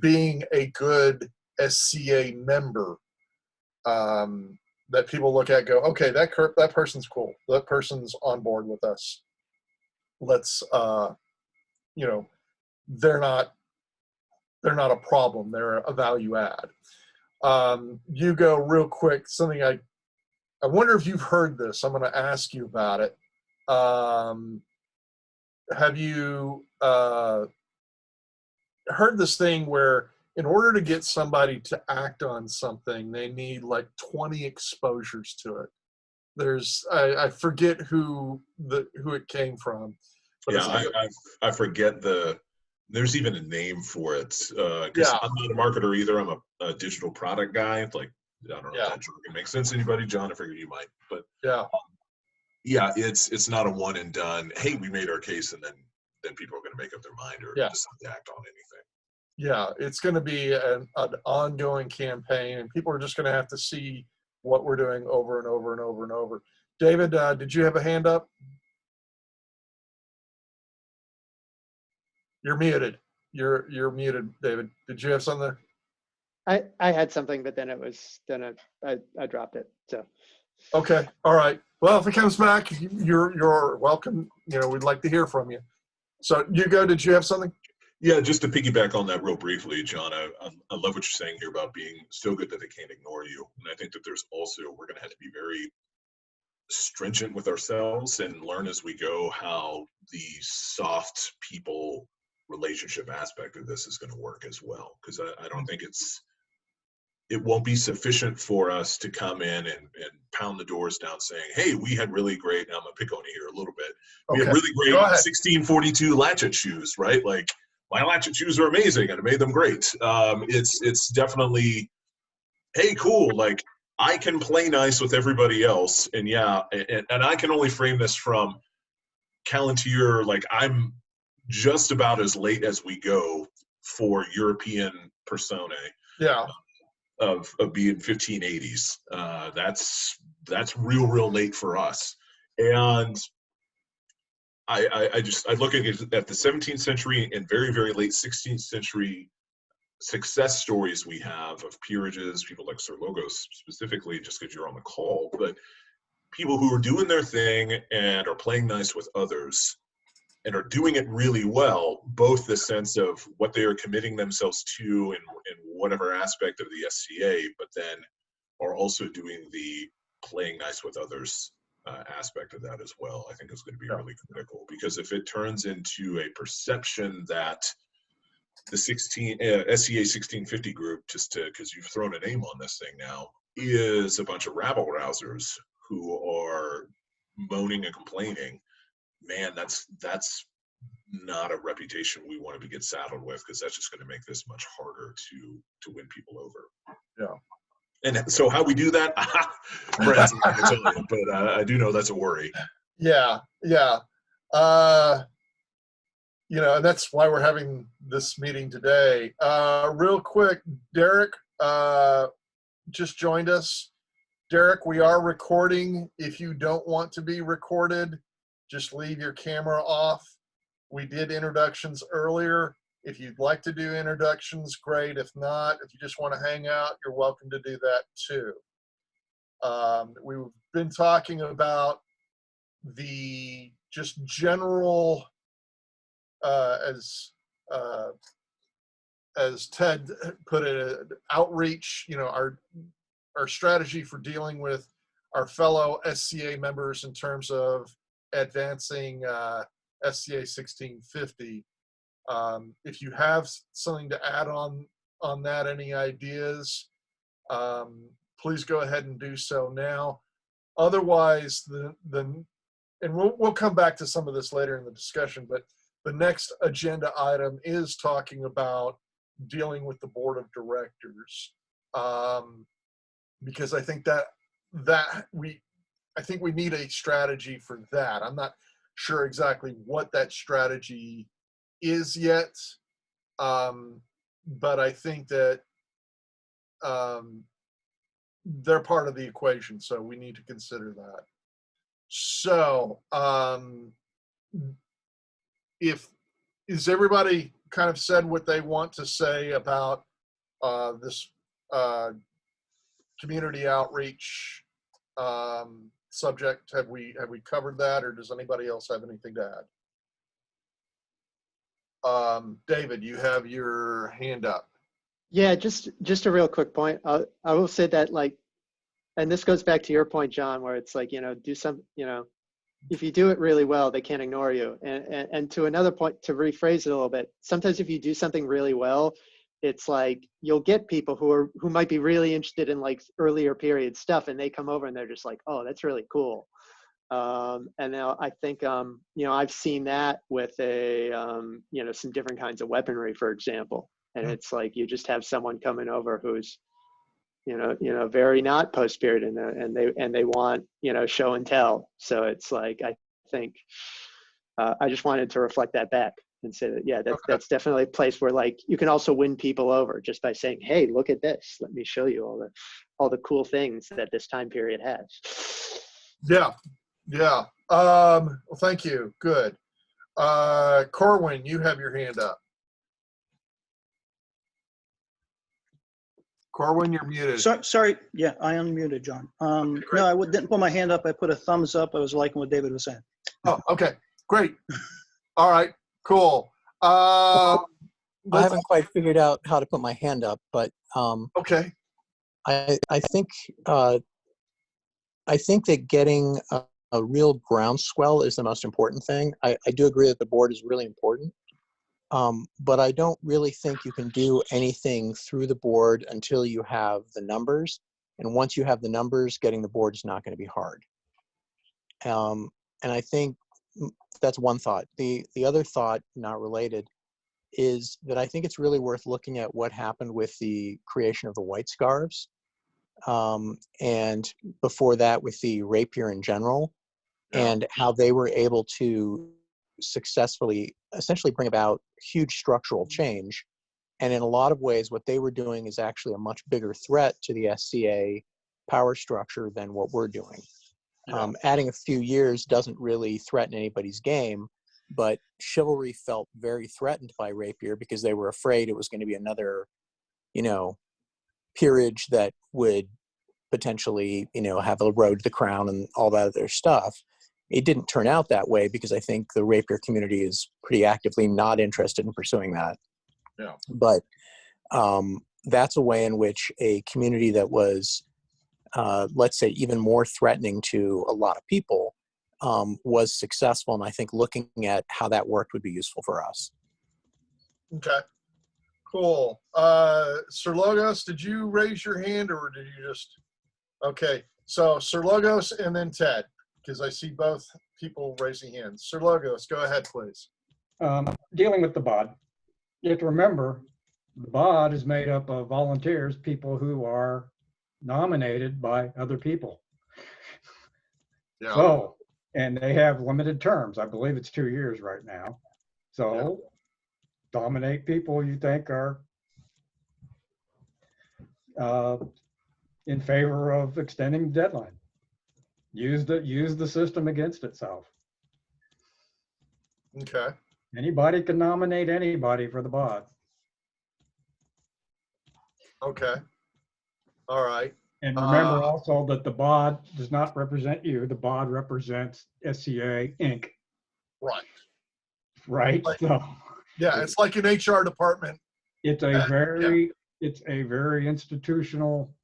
being a good SCA member, that people look at, go, okay, that person's cool. That person's on board with us. Let's, they're not a problem. They're a value add. Hugo, real quick, something I wonder if you've heard this. I'm going to ask you about it. Have you heard this thing where in order to get somebody to act on something, they need like 20 exposures to it? There's, I forget who it came from. But Yeah, I forget there's even a name for it. 'Cause Yeah. I'm not a marketer either. I'm a digital product guy. Like, I don't know if that jargon makes sense to anybody. John, I figured you might. But yeah, it's not a one and done. Hey, we made our case, and then people are going to make up their mind or decide to act on anything. Yeah, it's going to be an ongoing campaign, and people are just going to have to see what we're doing over and over and over and over. David, did you have a hand up? You're muted. You're muted, David. Did you have something? I had something, but then I dropped it. So. Okay. All right. Well, if it comes back, you're welcome. We'd like to hear from you. So, Hugo, did you have something? Yeah, just to piggyback on that real briefly, John, I love what you're saying here about being so good that they can't ignore you. And I think that there's also, we're going to have to be very stringent with ourselves and learn as we go how the soft people relationship aspect of this is going to work as well. Because I don't think it won't be sufficient for us to come in and pound the doors down saying, hey, we had really great, and I'm going to pick on you here a little bit. We had really great 1642 latchet shoes, right? Like, my latchet shoes are amazing and I made them great. It's definitely, hey, cool. Like, I can play nice with everybody else. And and I can only frame this from Callantyr. Like, I'm just about as late as we go for European personae. Yeah. Of being 1580s. That's real late for us. And I look at the 17th century and very, very late 16th century success stories we have of peerages, people like Sir Logos specifically, just because you're on the call, but people who are doing their thing and are playing nice with others and are doing it really well, both the sense of what they are committing themselves to in whatever aspect of the SCA, but then are also doing the playing nice with others aspect of that as well. I think is going to be really critical, because if it turns into a perception that the SCA 1650 group, just because you've thrown a name on this thing now, is a bunch of rabble rousers who are moaning and complaining, man, that's not a reputation we want to get saddled with, because that's just going to make this much harder to win people over. Yeah. And so how we do that, friends, I can tell you, but I do know that's a worry. Yeah. And that's why we're having this meeting today. Real quick, Derek just joined us. Derek, we are recording. If you don't want to be recorded, just leave your camera off. We did introductions earlier. If you'd like to do introductions, great. If not, if you just want to hang out, you're welcome to do that too. We've been talking about the just general, as Ted put it, outreach, our strategy for dealing with our fellow SCA members in terms of advancing SCA 1650. If you have something to add on on that, any ideas, please go ahead and do so now. Otherwise, and we'll come back to some of this later in the discussion, but the next agenda item is talking about dealing with the board of directors, because I think I think we need a strategy for that. I'm not sure exactly what that strategy is yet, but I think that they're part of the equation, so we need to consider that. So, is everybody kind of said what they want to say about this community outreach subject? Have we covered that, or does anybody else have anything to add? David, you have your hand up. Yeah, just a real quick point. I will say that, like, and this goes back to your point, John, where it's like, do some, if you do it really well, they can't ignore you. And to another point, to rephrase it a little bit, sometimes if you do something really well, it's like you'll get people who might be really interested in like earlier period stuff, and they come over and they're just like, oh, that's really cool. And now I think I've seen that with some different kinds of weaponry, for example. And it's like you just have someone coming over who's very not post-period, and they want show and tell. So it's like, I think I just wanted to reflect that back and say that, yeah, that's definitely a place where like you can also win people over just by saying, hey, look at this, let me show you all the cool things that this time period has. Yeah. Well, thank you. Good. Corwin, you have your hand up. Corwin, you're muted. Sorry. Yeah, I unmuted, John. No, I didn't put my hand up. I put a thumbs up. I was liking what David was saying. Oh, okay. Great. All right. Cool. I haven't quite figured out how to put my hand up, but okay. I think that getting a real groundswell is the most important thing. I do agree that the board is really important, but I don't really think you can do anything through the board until you have the numbers. And once you have the numbers, getting the board is not going to be hard. And I think that's one thought. The other thought, not related, is that I think it's really worth looking at what happened with the creation of the white scarves. And before that with the rapier in general, and how they were able to successfully essentially bring about huge structural change. And in a lot of ways, what they were doing is actually a much bigger threat to the SCA power structure than what we're doing. Adding a few years doesn't really threaten anybody's game, but chivalry felt very threatened by rapier because they were afraid it was going to be another, peerage that would potentially, have a road to the crown and all that other stuff. It didn't turn out that way because I think the rapier community is pretty actively not interested in pursuing that. Yeah. But that's a way in which a community that was, let's say, even more threatening to a lot of people was successful. And I think looking at how that worked would be useful for us. Okay. Cool. Sir Logos, did you raise your hand or did you just? Okay. So Sir Logos and then Ted, because I see both people raising hands. Sir Logos, go ahead, please. Dealing with the BOD, you have to remember the BOD is made up of volunteers, people who are nominated by other people. Yeah. So, and they have limited terms. I believe it's 2 years right now. So dominate people you think are in favor of extending the deadline. Use the system against itself. Okay. Anybody can nominate anybody for the BOD. Okay. All right. And remember also that the BOD does not represent you. The BOD represents SCA Inc. Right. Right. Like, so yeah, it's like an HR department. it's a very institutional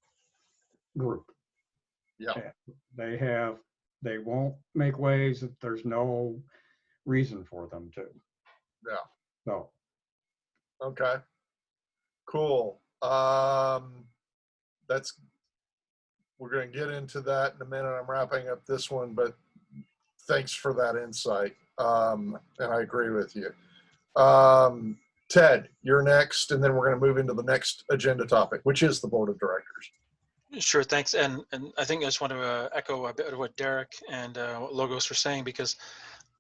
group. Yeah. They won't make waves if there's no reason for them to. Yeah. So. Okay. Cool. That's, we're going to get into that in a minute. I'm wrapping up this one, but thanks for that insight. And I agree with you. Ted, you're next, and then we're going to move into the next agenda topic, which is the board of directors. Sure, thanks. And I think I just want to echo a bit of what Derek and what Logos were saying, because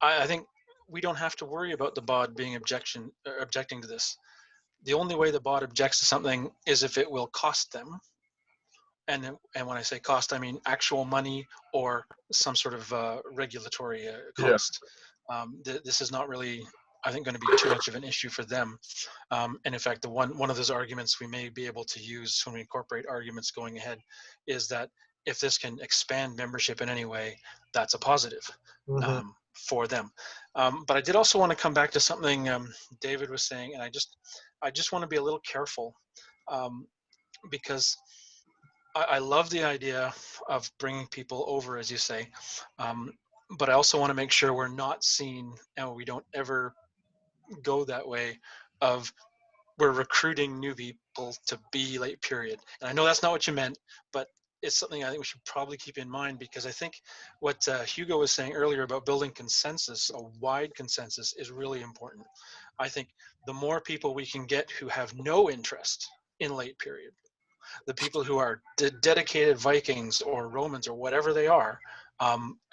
I think we don't have to worry about the BOD being objecting to this. The only way the BOD objects to something is if it will cost them. And when I say cost, I mean actual money or some sort of regulatory cost. This is not really, I think, going to be too much of an issue for them. And in fact, the one of those arguments we may be able to use when we incorporate arguments going ahead is that if this can expand membership in any way, that's a positive for them. But I did also want to come back to something David was saying, and I just want to be a little careful because I love the idea of bringing people over, as you say, but I also want to make sure we're not seen, and we don't ever go that way of we're recruiting new people to be late period. And I know that's not what you meant, but it's something I think we should probably keep in mind, because I think what Hugo was saying earlier about building consensus, a wide consensus, is really important. I think the more people we can get who have no interest in late period, the people who are dedicated Vikings or Romans or whatever they are,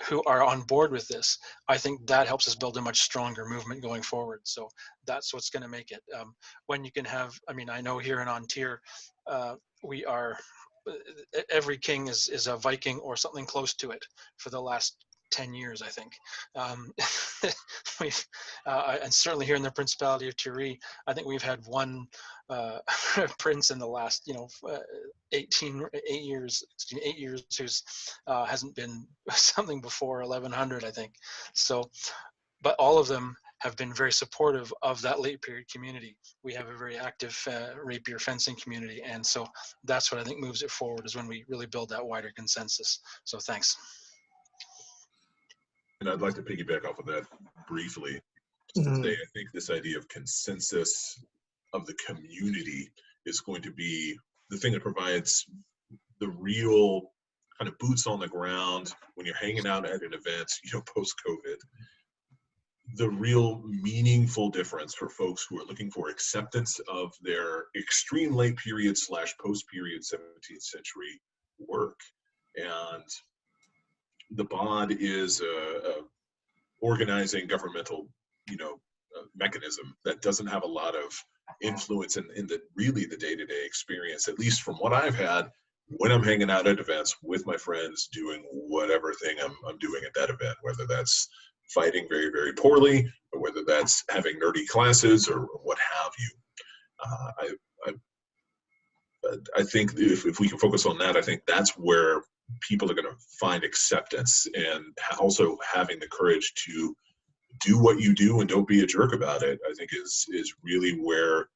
who are on board with this, I think that helps us build a much stronger movement going forward. So that's what's going to make it. When you can have, I mean, I know here in Ontario, we are, every king is a Viking or something close to it for the last 10 years, I think. We've, and certainly here in the Principality of Tiree, I think we've had one prince in the last, 8 years who's hasn't been something before 1100, I think. So, but all of them have been very supportive of that late period community. We have a very active rapier fencing community. And so that's what I think moves it forward, is when we really build that wider consensus. So thanks. And I'd like to piggyback off of that briefly. Just to say, I think this idea of consensus of the community is going to be the thing that provides the real kind of boots on the ground when you're hanging out at an event, post-COVID. The real meaningful difference for folks who are looking for acceptance of their extreme late period / post-period 17th century work. And the BOD is a organizing governmental, mechanism that doesn't have a lot of influence in the really the day-to-day experience, at least from what I've had when I'm hanging out at events with my friends doing whatever thing I'm doing at that event, whether that's fighting very, very poorly, or whether that's having nerdy classes or what have you. I think if we can focus on that, I think that's where people are going to find acceptance, and also having the courage to do what you do and don't be a jerk about it, I think is really where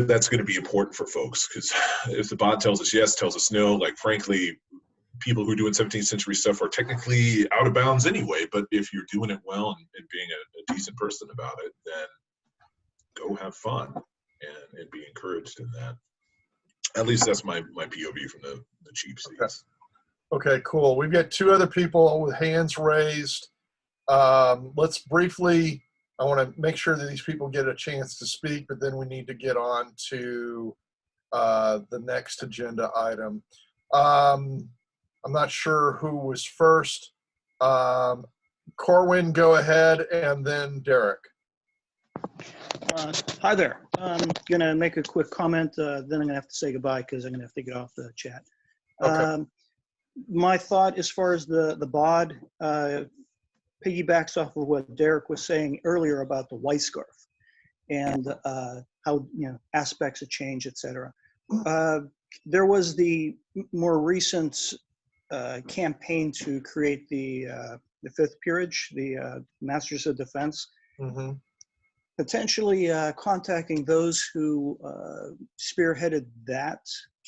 that's going to be important for folks. Because if the BOD tells us yes, tells us no, like, frankly, people who are doing 17th century stuff are technically out of bounds anyway. But if you're doing it well and being a decent person about it, then go have fun and be encouraged in that. At least that's my POV from the cheap seats. Okay, cool. We've got 2 other people with hands raised. Let's briefly, I want to make sure that these people get a chance to speak, but then we need to get on to the next agenda item. I'm not sure who was first. Corwin, go ahead, and then Derek. Hi there. I'm going to make a quick comment, then I'm going to have to say goodbye because I'm going to have to get off the chat. Okay. My thought as far as the BOD piggybacks off of what Derek was saying earlier about the white scarf and how, aspects of change, etc. There was the more recent campaign to create the 5th peerage, the Masters of Defense. Mm-hmm. Potentially contacting those who spearheaded that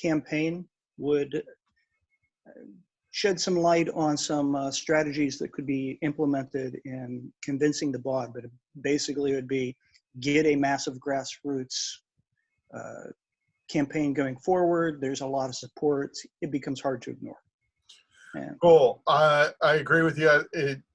campaign would shed some light on some strategies that could be implemented in convincing the BOD. But basically it would be get a massive grassroots campaign going forward. There's a lot of support. It becomes hard to ignore. And Cool. I agree with you.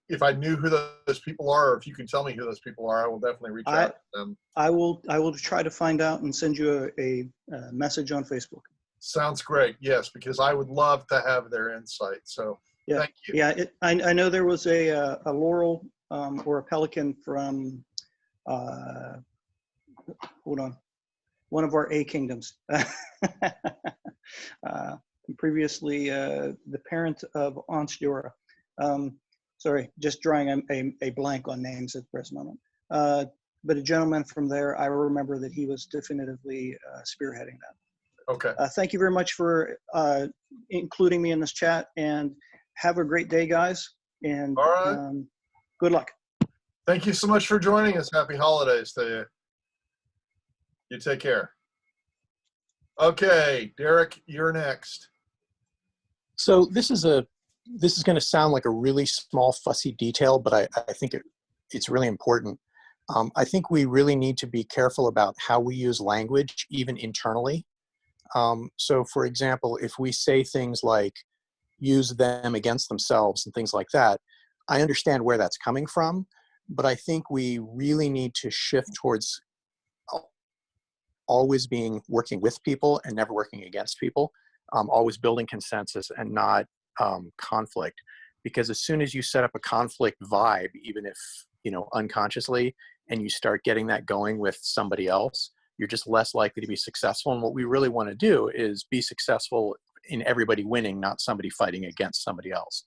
If I knew who those people are, or if you can tell me who those people are, I will definitely reach out to them. I will try to find out and send you a message on Facebook. Sounds great. Yes, because I would love to have their insight. So Yeah, thank you. yeah. I know there was a laurel or a pelican from hold on, one of our A kingdoms. Previously, the parent of Aunt Dora. Sorry, just drawing a blank on names at the present moment. But a gentleman from there, I remember that he was definitively spearheading that. Okay. Thank you very much for including me in this chat, and have a great day, guys. And All right. Good luck. Thank you so much for joining us. Happy holidays to you. You take care. Okay, Derek, you're next. So this is going to sound like a really small, fussy detail, but I think it's really important. I think we really need to be careful about how we use language, even internally. So for example, if we say things like use them against themselves and things like that, I understand where that's coming from, but I think we really need to shift towards always working with people and never working against people, always building consensus and not conflict. Because as soon as you set up a conflict vibe, even if, unconsciously, and you start getting that going with somebody else, you're just less likely to be successful. And what we really want to do is be successful in everybody winning, not somebody fighting against somebody else.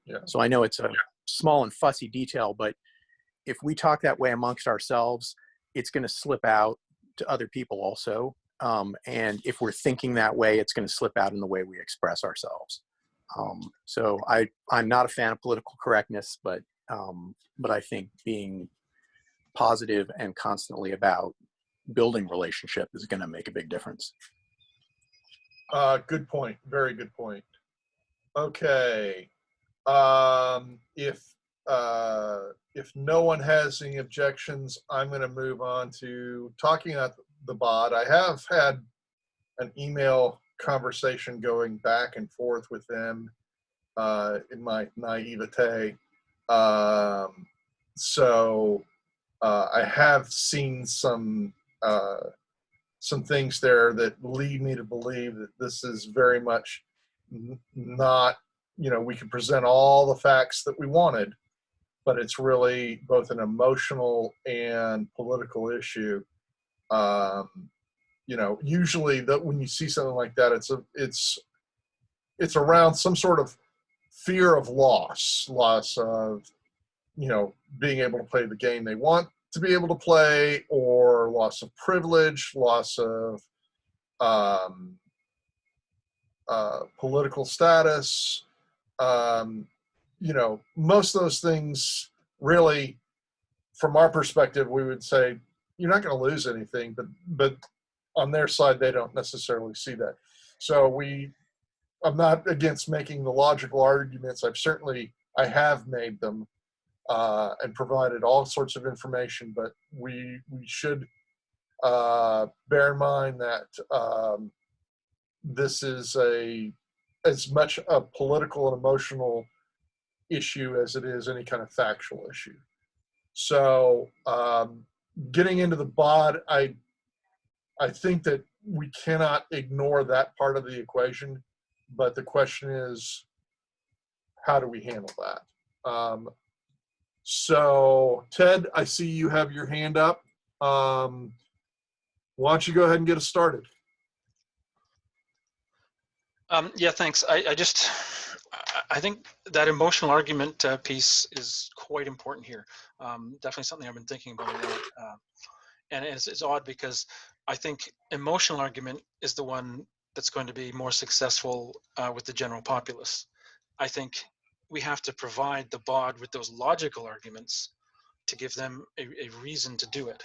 Yeah. So I know it's a small and fussy detail, but if we talk that way amongst ourselves, it's going to slip out to other people also. And if we're thinking that way, it's going to slip out in the way we express ourselves. So I'm not a fan of political correctness, but I think being positive and constantly about building relationship is going to make a big difference. Good point. Very good point. Okay. If no one has any objections, I'm going to move on to talking about the bot. I have had an email conversation going back and forth with them in my naivete. So I have seen some things there that lead me to believe that this is very much not, we can present all the facts that we wanted, but it's really both an emotional and political issue. Usually when you see something like that, it's around some sort of fear of loss of, being able to play the game they want to be able to play, or loss of privilege, loss of political status. Most of those things, really, from our perspective, we would say you're not going to lose anything, but on their side, they don't necessarily see that. So I'm not against making the logical arguments. I have made them and provided all sorts of information, but we should bear in mind that this is as much a political and emotional issue as it is any kind of factual issue. So getting into the bot, I think that we cannot ignore that part of the equation, but the question is, how do we handle that? So Ted, I see you have your hand up. Why don't you go ahead and get us started? Yeah, thanks. I think that emotional argument piece is quite important here. Definitely something I've been thinking about a lot. And it's odd because I think emotional argument is the one that's going to be more successful with the general populace. I think we have to provide the bot with those logical arguments to give them a reason to do it.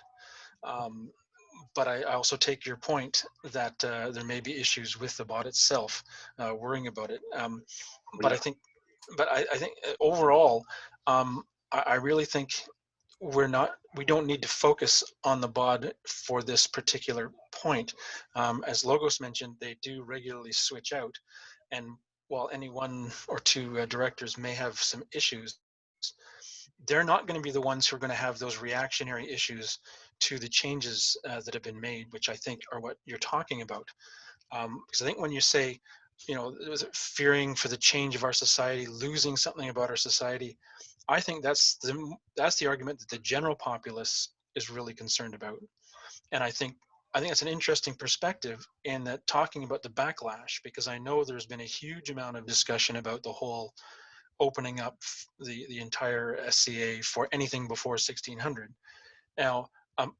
But I also take your point that there may be issues with the bot itself, worrying about it. But I think overall, I really think we don't need to focus on the BOD for this particular point. As Logos mentioned, they do regularly switch out, and while any one or two directors may have some issues, they're not going to be the ones who are going to have those reactionary issues to the changes that have been made, which I think are what you're talking about. Because I think when you say, you know, was it fearing for the change of our society, losing something about our society, I think that's the argument that the general populace is really concerned about. And I think that's an interesting perspective in that, talking about the backlash, because I know there's been a huge amount of discussion about the whole opening up the entire SCA for anything before 1600. Now,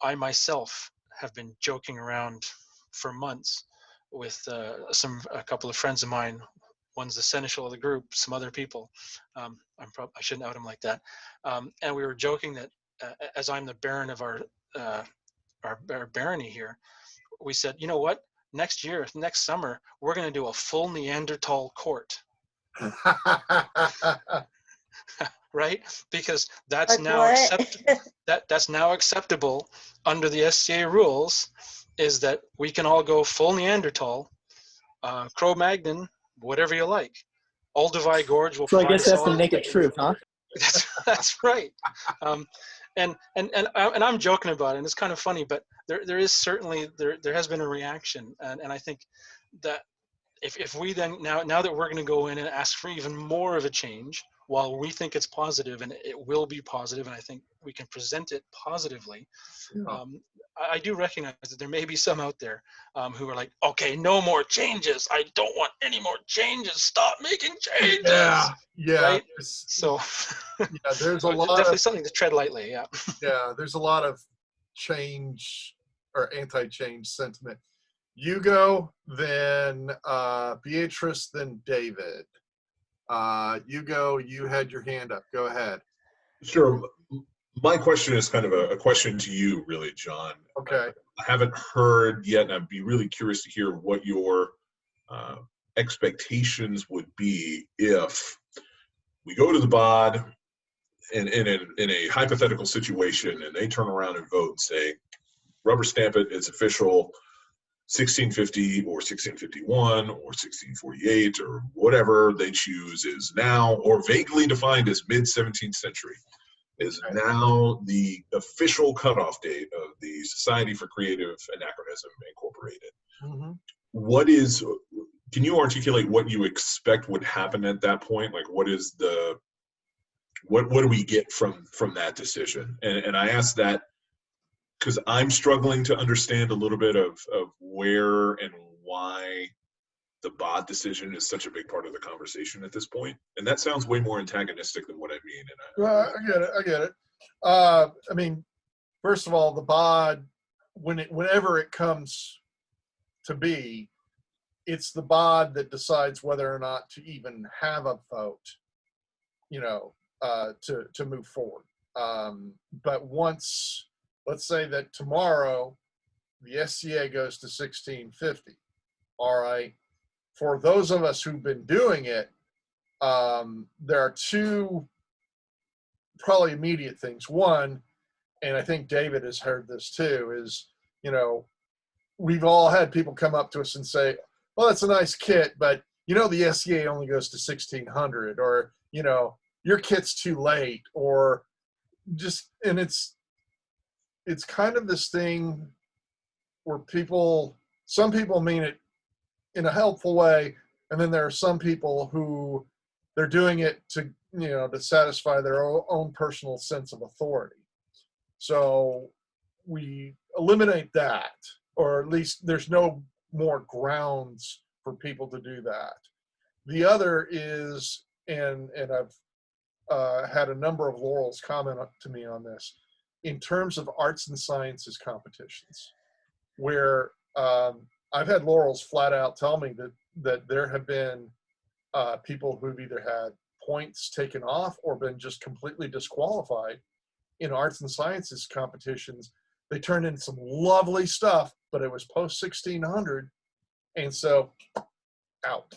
I myself have been joking around for months with a couple of friends of mine. One's the seneschal of the group, some other people. I shouldn't out him like that. And we were joking that as I'm the baron of our barony here, we said, you know what? Next summer, we're going to do a full Neanderthal court. Right? Because that's Like now what? that's now acceptable under the SCA rules, is that we can all go full Neanderthal, Cro-Magnon, whatever you like. Olduvai Gorge will So I provide guess us that's all. the naked truth, huh? That's right. And I'm joking about it, and it's kind of funny, but there is certainly there has been a reaction, and I think that if we then now that we're going to go in and ask for even more of a change, while we think it's positive, and it will be positive, and I think we can present it positively, I do recognize that there may be some out there who are like, okay, no more changes. I don't want any more changes. Stop making changes. Yeah. Right? So Yeah, there's a it's lot definitely of something to tread lightly. Yeah. yeah, there's a lot of change or anti-change sentiment. You go, then Beatrice, then David. You go. You had your hand up. Go ahead. Sure. My question is kind of a question to you, really, John. Okay. I haven't heard yet, and I'd be really curious to hear what your expectations would be if we go to the BOD in a hypothetical situation, and they turn around and vote and say, rubber stamp it, it's official, 1650 or 1651 or 1648 or whatever they choose is now, or vaguely defined as mid-17th century, is now the official cutoff date of the Society for Creative Anachronism Incorporated. Mm-hmm. Can you articulate what you expect would happen at that point? Like, what do we get from that decision? And I ask that because I'm struggling to understand a little bit of where and why the BOD decision is such a big part of the conversation at this point. And that sounds way more antagonistic than what I mean. Well, I get it. I mean, first of all, the BOD, whenever it comes to be, it's the BOD that decides whether or not to even have a vote, to move forward. But once, let's say that tomorrow the SCA goes to 1650, all right, for those of us who've been doing it, there are two probably immediate things. One, and I think David has heard this too, is, we've all had people come up to us and say, well, that's a nice kit, but the SCA only goes to 1600, or, your kit's too late, or just, and it's kind of this thing where some people mean it in a helpful way, and then there are some people who they're doing it to satisfy their own personal sense of authority. So we eliminate that, or at least there's no more grounds for people to do that. The other is, and I've had a number of Laurels comment to me on this, in terms of arts and sciences competitions, where I've had Laurels flat out tell me that there have been people who've either had points taken off or been just completely disqualified in arts and sciences competitions. They turned in some lovely stuff, but it was post 1600, and so out.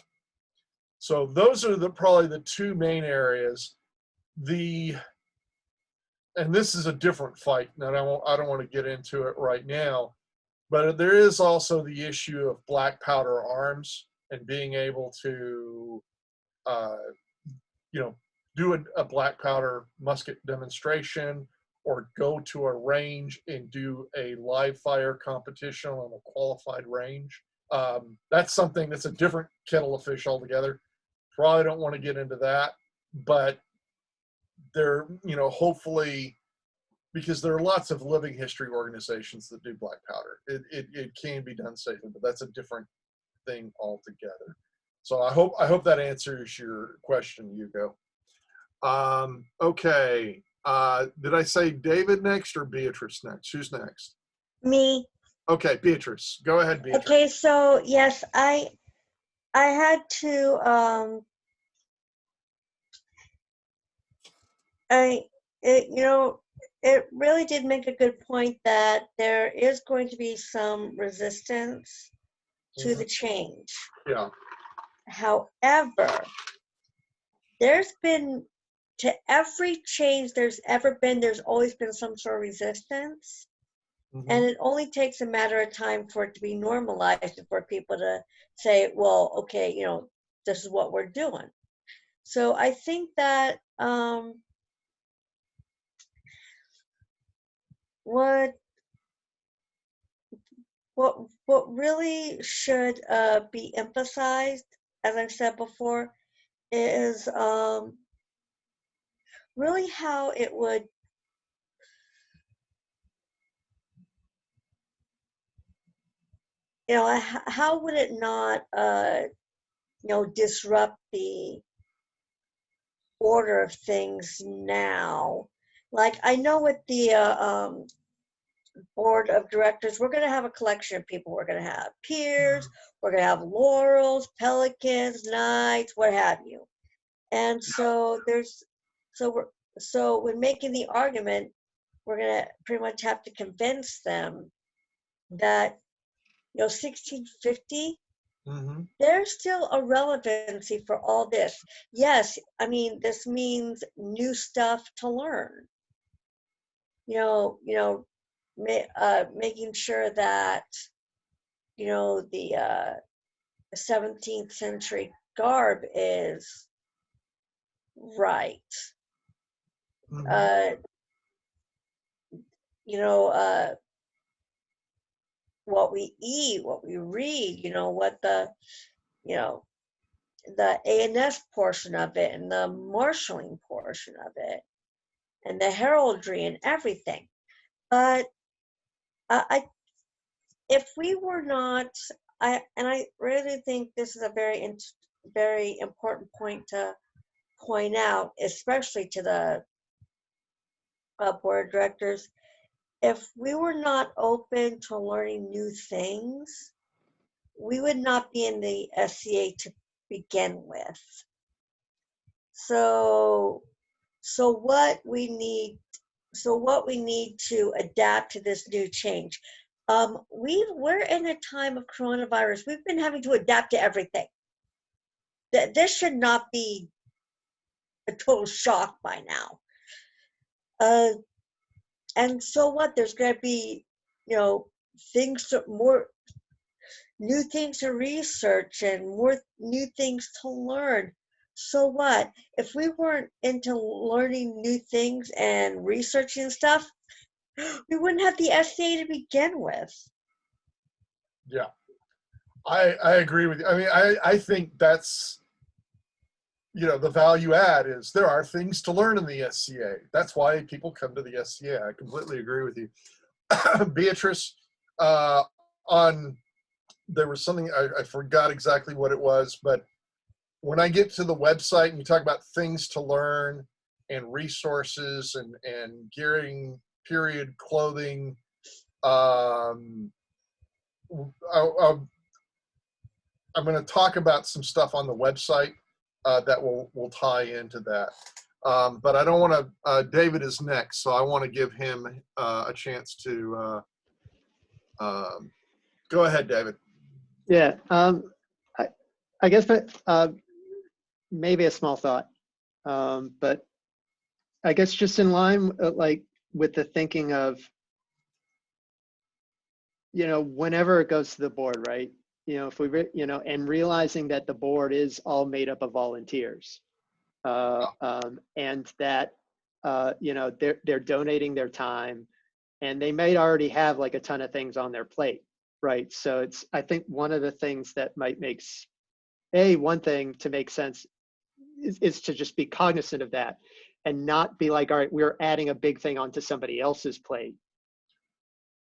So those are probably the two main areas. The and this is a different fight, and I don't want to get into it right now, but there is also the issue of black powder arms and being able to, do a black powder musket demonstration or go to a range and do a live fire competition on a qualified range. That's something that's a different kettle of fish altogether. Probably don't want to get into that, but there, hopefully, because there are lots of living history organizations that do black powder. It can be done safely, but that's a different thing altogether. So I hope that answers your question, Hugo. Okay. Did I say David next or Beatrice next? Who's next? Me. Okay, Beatrice. Go ahead, Beatrice. Okay, so yes, I had to it really did make a good point that there is going to be some resistance to the change. Yeah. However, there's been, to every change there's ever been, there's always been some sort of resistance. And it only takes a matter of time for it to be normalized for people to say, well, okay, this is what we're doing. So I think that what really should be emphasized, as I've said before, is really how it would how would it not disrupt the order of things now. Like, I know with the board of directors, we're going to have a collection of people. We're going to have peers, we're going to have laurels, pelicans, knights, what have you. And so so when making the argument, we're going to pretty much have to convince them that 1650, there's still a relevancy for all this. Yes, I mean, this means new stuff to learn. Making sure that the 17th century garb is right. What we eat, what we read, what the A&S portion of it and the marshaling portion of it and the heraldry and everything. But if we were not, I really think this is a very important point to point out, especially to the board of directors. If we were not open to learning new things, we would not be in the SCA to begin with. So what we need to adapt to this new change. We're in a time of coronavirus. We've been having to adapt to everything. This should not be a total shock by now. And so what? There's going to be, new things to research and more new things to learn. So what? If we weren't into learning new things and researching stuff, we wouldn't have the SCA to begin with. Yeah, I agree with you. I mean, I think that's, the value add is there are things to learn in the SCA. That's why people come to the SCA. I completely agree with you. Beatrice, there was something, I forgot exactly what it was, but when I get to the website and you talk about things to learn and resources and gearing period clothing, I'm going to talk about some stuff on the website that will tie into that. But I don't want to, David is next, so I want to give him a chance to go ahead, David. Yeah, I guess, but maybe a small thought, but I guess just in line, like with the thinking of, whenever it goes to the board, right? If we, and realizing that the board is all made up of volunteers, and that, they're donating their time, and they may already have like a ton of things on their plate, right? So I think one of the things that might make, one thing to make sense is to just be cognizant of that and not be like, all right, we're adding a big thing onto somebody else's plate.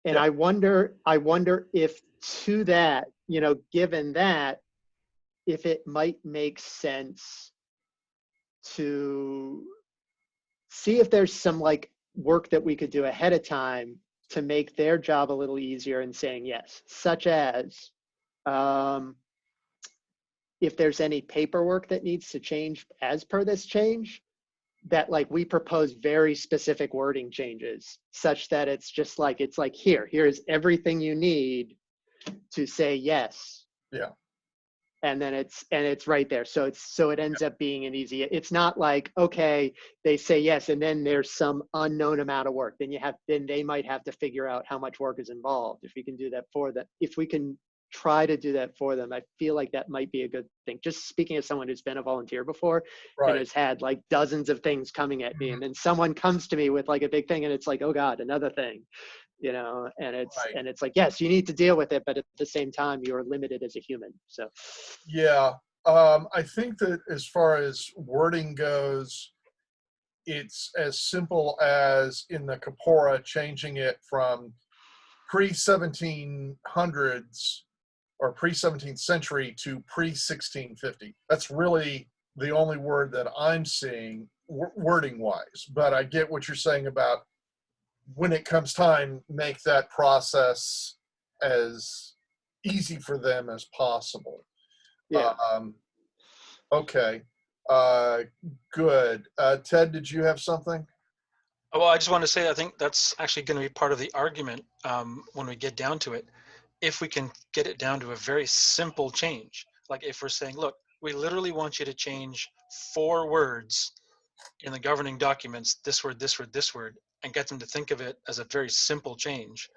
And Yeah. I wonder if to that, given that, if it might make sense to see if there's some like work that we could do ahead of time to make their job a little easier in saying yes, such as if there's any paperwork that needs to change as per this change, that like we propose very specific wording changes such that it's just like, here's everything you need to say yes. Yeah. And then it's right there. So it ends up being an easy, it's not like, okay, they say yes, and then there's some unknown amount of work. Then they might have to figure out how much work is involved. If we can do that for them, if we can try to do that for them, I feel like that might be a good thing. Just speaking as someone who's been a volunteer before, Right. and has had like dozens of things coming at me, and then someone comes to me with like a big thing, and it's like, oh God, another thing, and it's like, yes, you need to deal with it, but at the same time, you're limited as a human. So Yeah. I think that as far as wording goes, it's as simple as in the Capora changing it from pre-1700s or pre-17th century to pre-1650. That's really the only word that I'm seeing wording wise, but I get what you're saying about when it comes time, make that process as easy for them as possible. yeah. Okay. Good. Ted, did you have something? Well, I just want to say, I think that's actually going to be part of the argument when we get down to it. If we can get it down to a very simple change, like if we're saying, look, we literally want you to change 4 words in the governing documents, this word, this word, this word, and get them to think of it as a very simple change.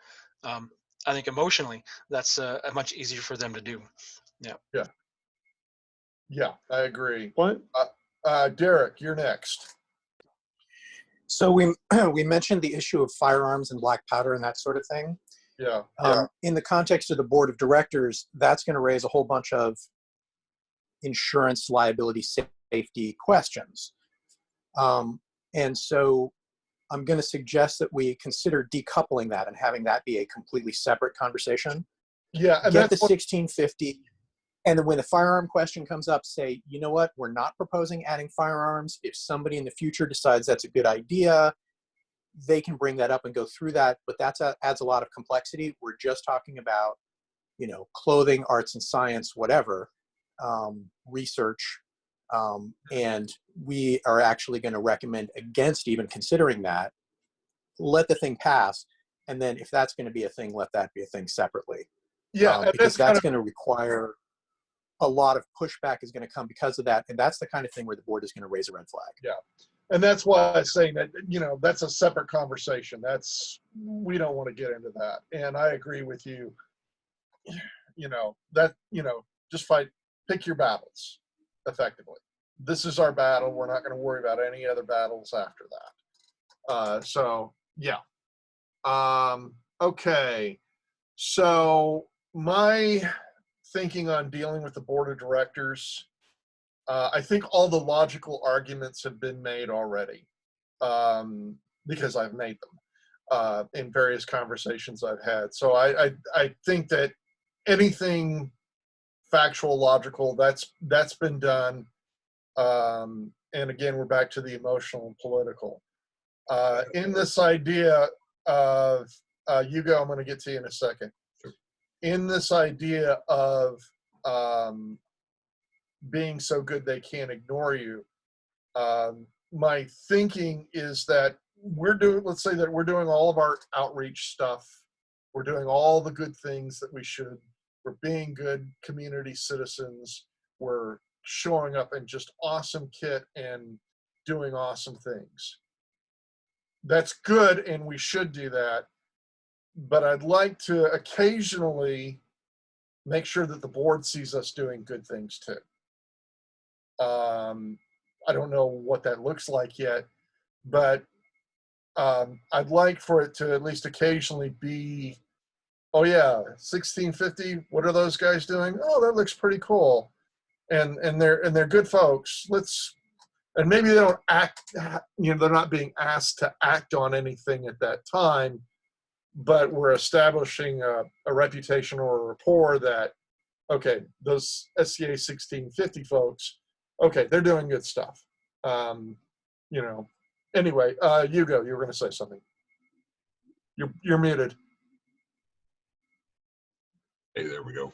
I think emotionally, that's much easier for them to do. Yeah. Yeah. Yeah, I agree. What? Derek, you're next. So we mentioned the issue of firearms and black powder and that sort of thing. Yeah. In the context of the board of directors, that's going to raise a whole bunch of insurance liability safety questions. And so I'm going to suggest that we consider decoupling that and having that be a completely separate conversation. Yeah. And Get the that's what, 1650. And then when the firearm question comes up, say, you know what, we're not proposing adding firearms. If somebody in the future decides that's a good idea, they can bring that up and go through that. But that adds a lot of complexity. We're just talking about, clothing, arts and science, whatever, research. And we are actually going to recommend against even considering that. Let the thing pass. And then if that's going to be a thing, let that be a thing separately. yeah. And Because that's that's going to require a lot of pushback is going to come because of that. And that's the kind of thing where the board is going to raise a red flag. Yeah. And that's why I'm saying that, that's a separate conversation. We don't want to get into that. And I agree with you, just pick your battles effectively. This is our battle. We're not going to worry about any other battles after that. So yeah. Okay. So my thinking on dealing with the board of directors, I think all the logical arguments have been made already, because I've made them in various conversations I've had. So I think that anything factual, logical, that's been done. And again, we're back to the emotional and political. In this idea of, Hugo, I'm going to get to you in a second. In this idea of being so good they can't ignore you, my thinking is that let's say that we're doing all of our outreach stuff. We're doing all the good things that we should. We're being good community citizens. We're showing up in just awesome kit and doing awesome things. that's good, and we should do that. But I'd like to occasionally make sure that the board sees us doing good things too. I don't know what that looks like yet, but I'd like for it to at least occasionally be, oh yeah, 1650. What are those guys doing? Oh, that looks pretty cool, and they're good folks. And maybe they don't act. You know, they're not being asked to act on anything at that time, but we're establishing a reputation or a rapport that, okay, those SCA 1650 folks, okay, they're doing good stuff. You know, anyway, Hugo, you were going to say something. You're muted. Hey, there we go.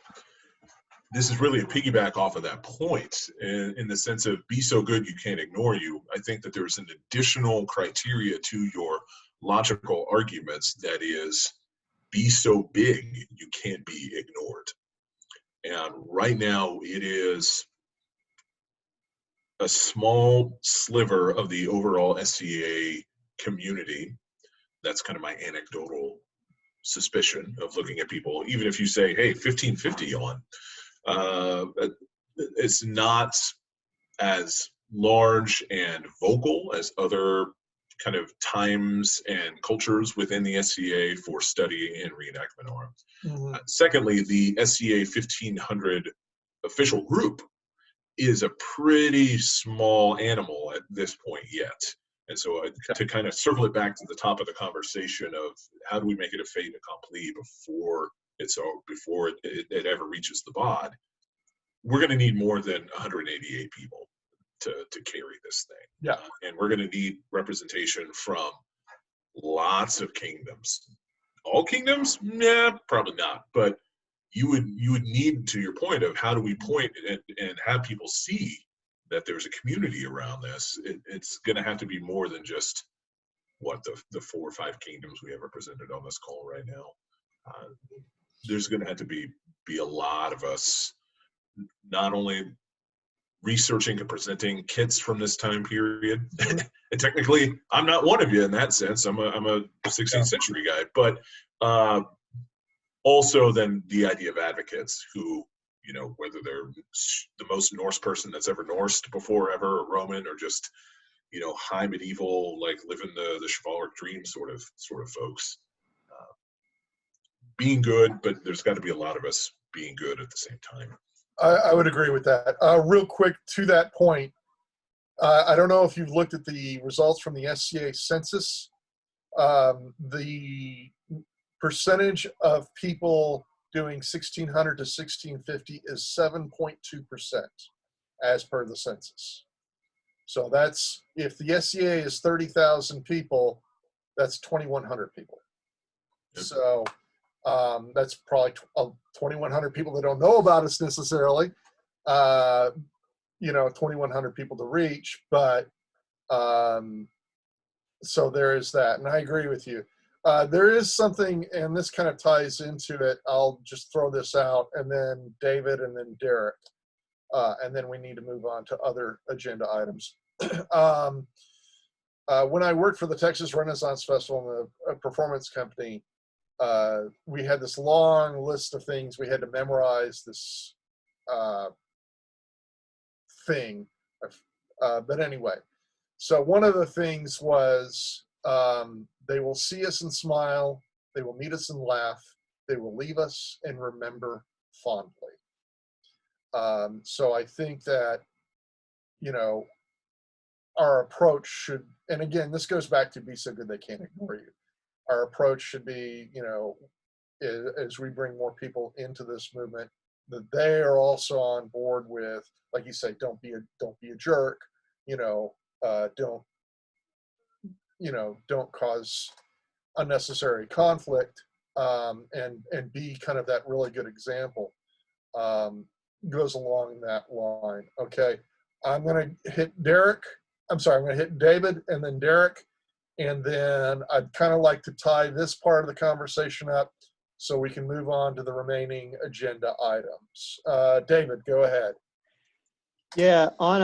This is really a piggyback off of that point in the sense of be so good you can't ignore you. I think that there's an additional criteria to your logical arguments that is be so big you can't be ignored. And right now it is a small sliver of the overall SCA community. That's kind of my anecdotal suspicion of looking at people. Even if you say, hey, 1550 on, it's not as large and vocal as other kind of times and cultures within the SCA for study and reenactment arms. Mm-hmm. Secondly, the SCA 1500 official group is a pretty small animal at this point yet. And so to kind of circle it back to the top of the conversation of how do we make it a fait accompli before it ever reaches the BOD, we're going to need more than 188 people to carry this thing. Yeah. And we're going to need representation from lots of kingdoms. All kingdoms? Nah, probably not. But you would need, to your point of how do we point and have people see that there's a community around this, it's going to have to be more than just what the 4 or 5 kingdoms we have represented on this call right now. There's going to have to be a lot of us not only researching and presenting kits from this time period. And technically, I'm not one of you in that sense. I'm a 16th century guy, but also then the idea of advocates who, you know, whether they're the most Norse person that's ever Norsed before ever, or Roman, or just, you know, high medieval, like living the chivalric dream sort of folks. Being good, but there's got to be a lot of us being good at the same time. I would agree with that. Real quick to that point, I don't know if you've looked at the results from the SCA census. The percentage of people doing 1600 to 1650 is 7.2% as per the census. So that's, if the SCA is 30,000 people, that's 2,100 people. Yep. So that's probably 2,100 people that don't know about us necessarily. You know, 2,100 people to reach, but so there is that, and I agree with you. There is something, and this kind of ties into it. I'll just throw this out, and then David, and then Derek, and then we need to move on to other agenda items. When I worked for the Texas Renaissance Festival and a performance company, we had this long list of things we had to memorize. This thing, but anyway. So one of the things was they will see us and smile, they will meet us and laugh, they will leave us and remember fondly. So I think that, you know, our approach should, and again, this goes back to be so good they can't ignore you. Our approach should be, you know, as we bring more people into this movement, that they are also on board with, like you say, don't be a jerk, you know, don't cause unnecessary conflict, and be kind of that really good example. Goes along that line. Okay, I'm going to hit Derek. I'm sorry, I'm going to hit David and then Derek, and then I'd kind of like to tie this part of the conversation up so we can move on to the remaining agenda items. David, go ahead. Yeah, on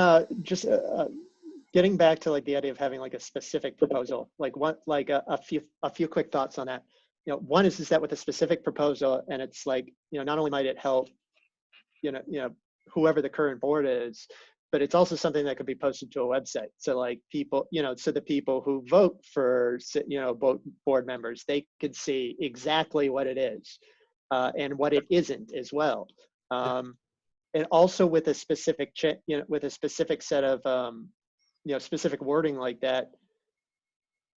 getting back to like the idea of having like a specific proposal, like one, like a few quick thoughts on that. You know, one is that with a specific proposal, and it's like, you know, not only might it help, you know, whoever the current board is, but it's also something that could be posted to a website. So like people, you know, so the people who vote for, you know, board members, they could see exactly what it is and what it isn't as well. And also with a specific, you know, with a specific set of, you know, specific wording like that,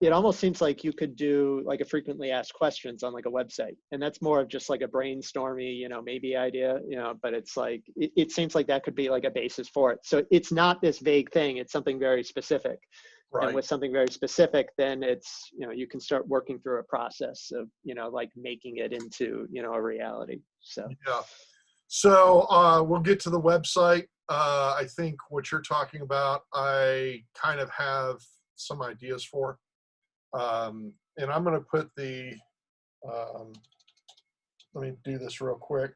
it almost seems like you could do like a frequently asked questions on like a website. And that's more of just like a brainstormy, you know, maybe idea, you know, but it's like, it seems like that could be like a basis for it. So it's not this vague thing, it's something very specific. Right. And with something very specific, then it's, you know, you can start working through a process of, you know, like making it into, you know, a reality. So. Yeah. So we'll get to the website. I think what you're talking about, I kind of have some ideas for. And I'm going to put the, let me do this real quick.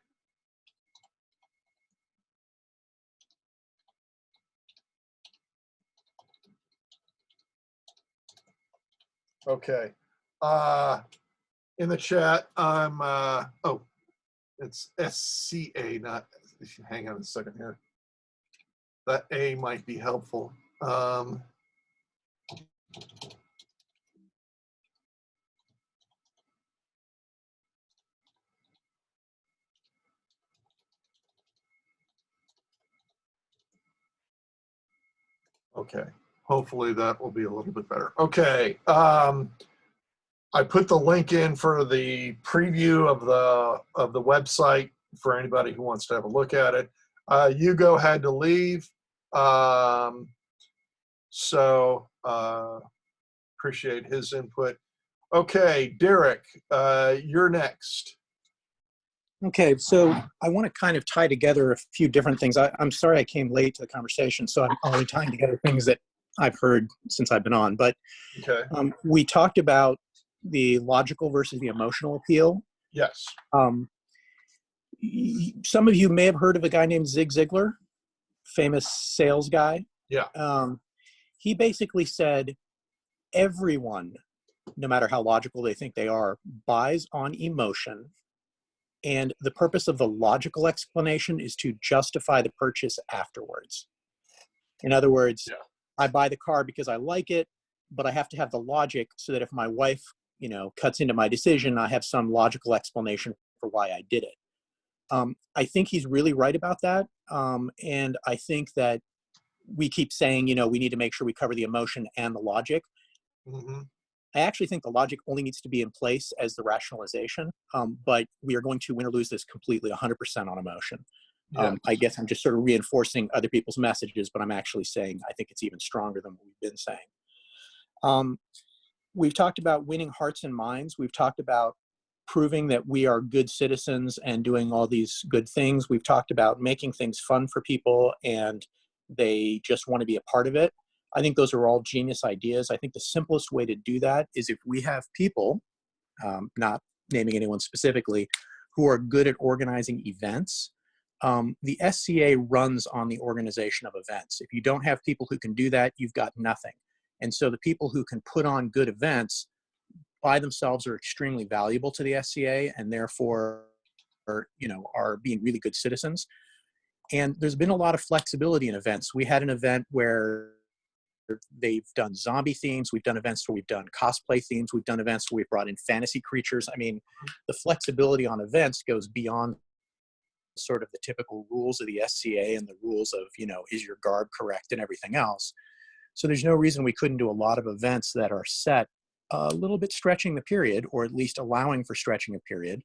Okay. In the chat, I'm, oh, it's SCA, not, hang on a second here. That A might be helpful. Okay, hopefully that will be a little bit better. Okay, I put the link in for the preview of the website for anybody who wants to have a look at it. Hugo had to leave, so appreciate his input. Okay, Derek, you're next. Okay, so I want to kind of tie together a few different things. I'm sorry I came late to the conversation, so I'm only tying together things that I've heard since I've been on. But Okay. We talked about the logical versus the emotional appeal. Yes. Some of you may have heard of a guy named Zig Ziglar, famous sales guy. Yeah. He basically said everyone, no matter how logical they think they are, buys on emotion. And the purpose of the logical explanation is to justify the purchase afterwards. In other words, yeah. I buy the car because I like it, but I have to have the logic so that if my wife, you know, cuts into my decision, I have some logical explanation for why I did it. I think he's really right about that. And I think that we keep saying, you know, we need to make sure we cover the emotion and the logic. Mm-hmm. I actually think the logic only needs to be in place as the rationalization, but we are going to win or lose this completely 100% on emotion. Yeah. I guess I'm just sort of reinforcing other people's messages, but I'm actually saying I think it's even stronger than what we've been saying. We've talked about winning hearts and minds. We've talked about proving that we are good citizens and doing all these good things. We've talked about making things fun for people and they just want to be a part of it. I think those are all genius ideas. I think the simplest way to do that is if we have people, not naming anyone specifically, who are good at organizing events. The SCA runs on the organization of events. If you don't have people who can do that, you've got nothing. And so the people who can put on good events by themselves are extremely valuable to the SCA and therefore are being really good citizens. And there's been a lot of flexibility in events. We had an event where they've done zombie themes. We've done events where we've done cosplay themes. We've done events where we've brought in fantasy creatures. I mean, the flexibility on events goes beyond sort of the typical rules of the SCA and the rules of, you know, is your garb correct and everything else. So there's no reason we couldn't do a lot of events that are set a little bit stretching the period, or at least allowing for stretching a period,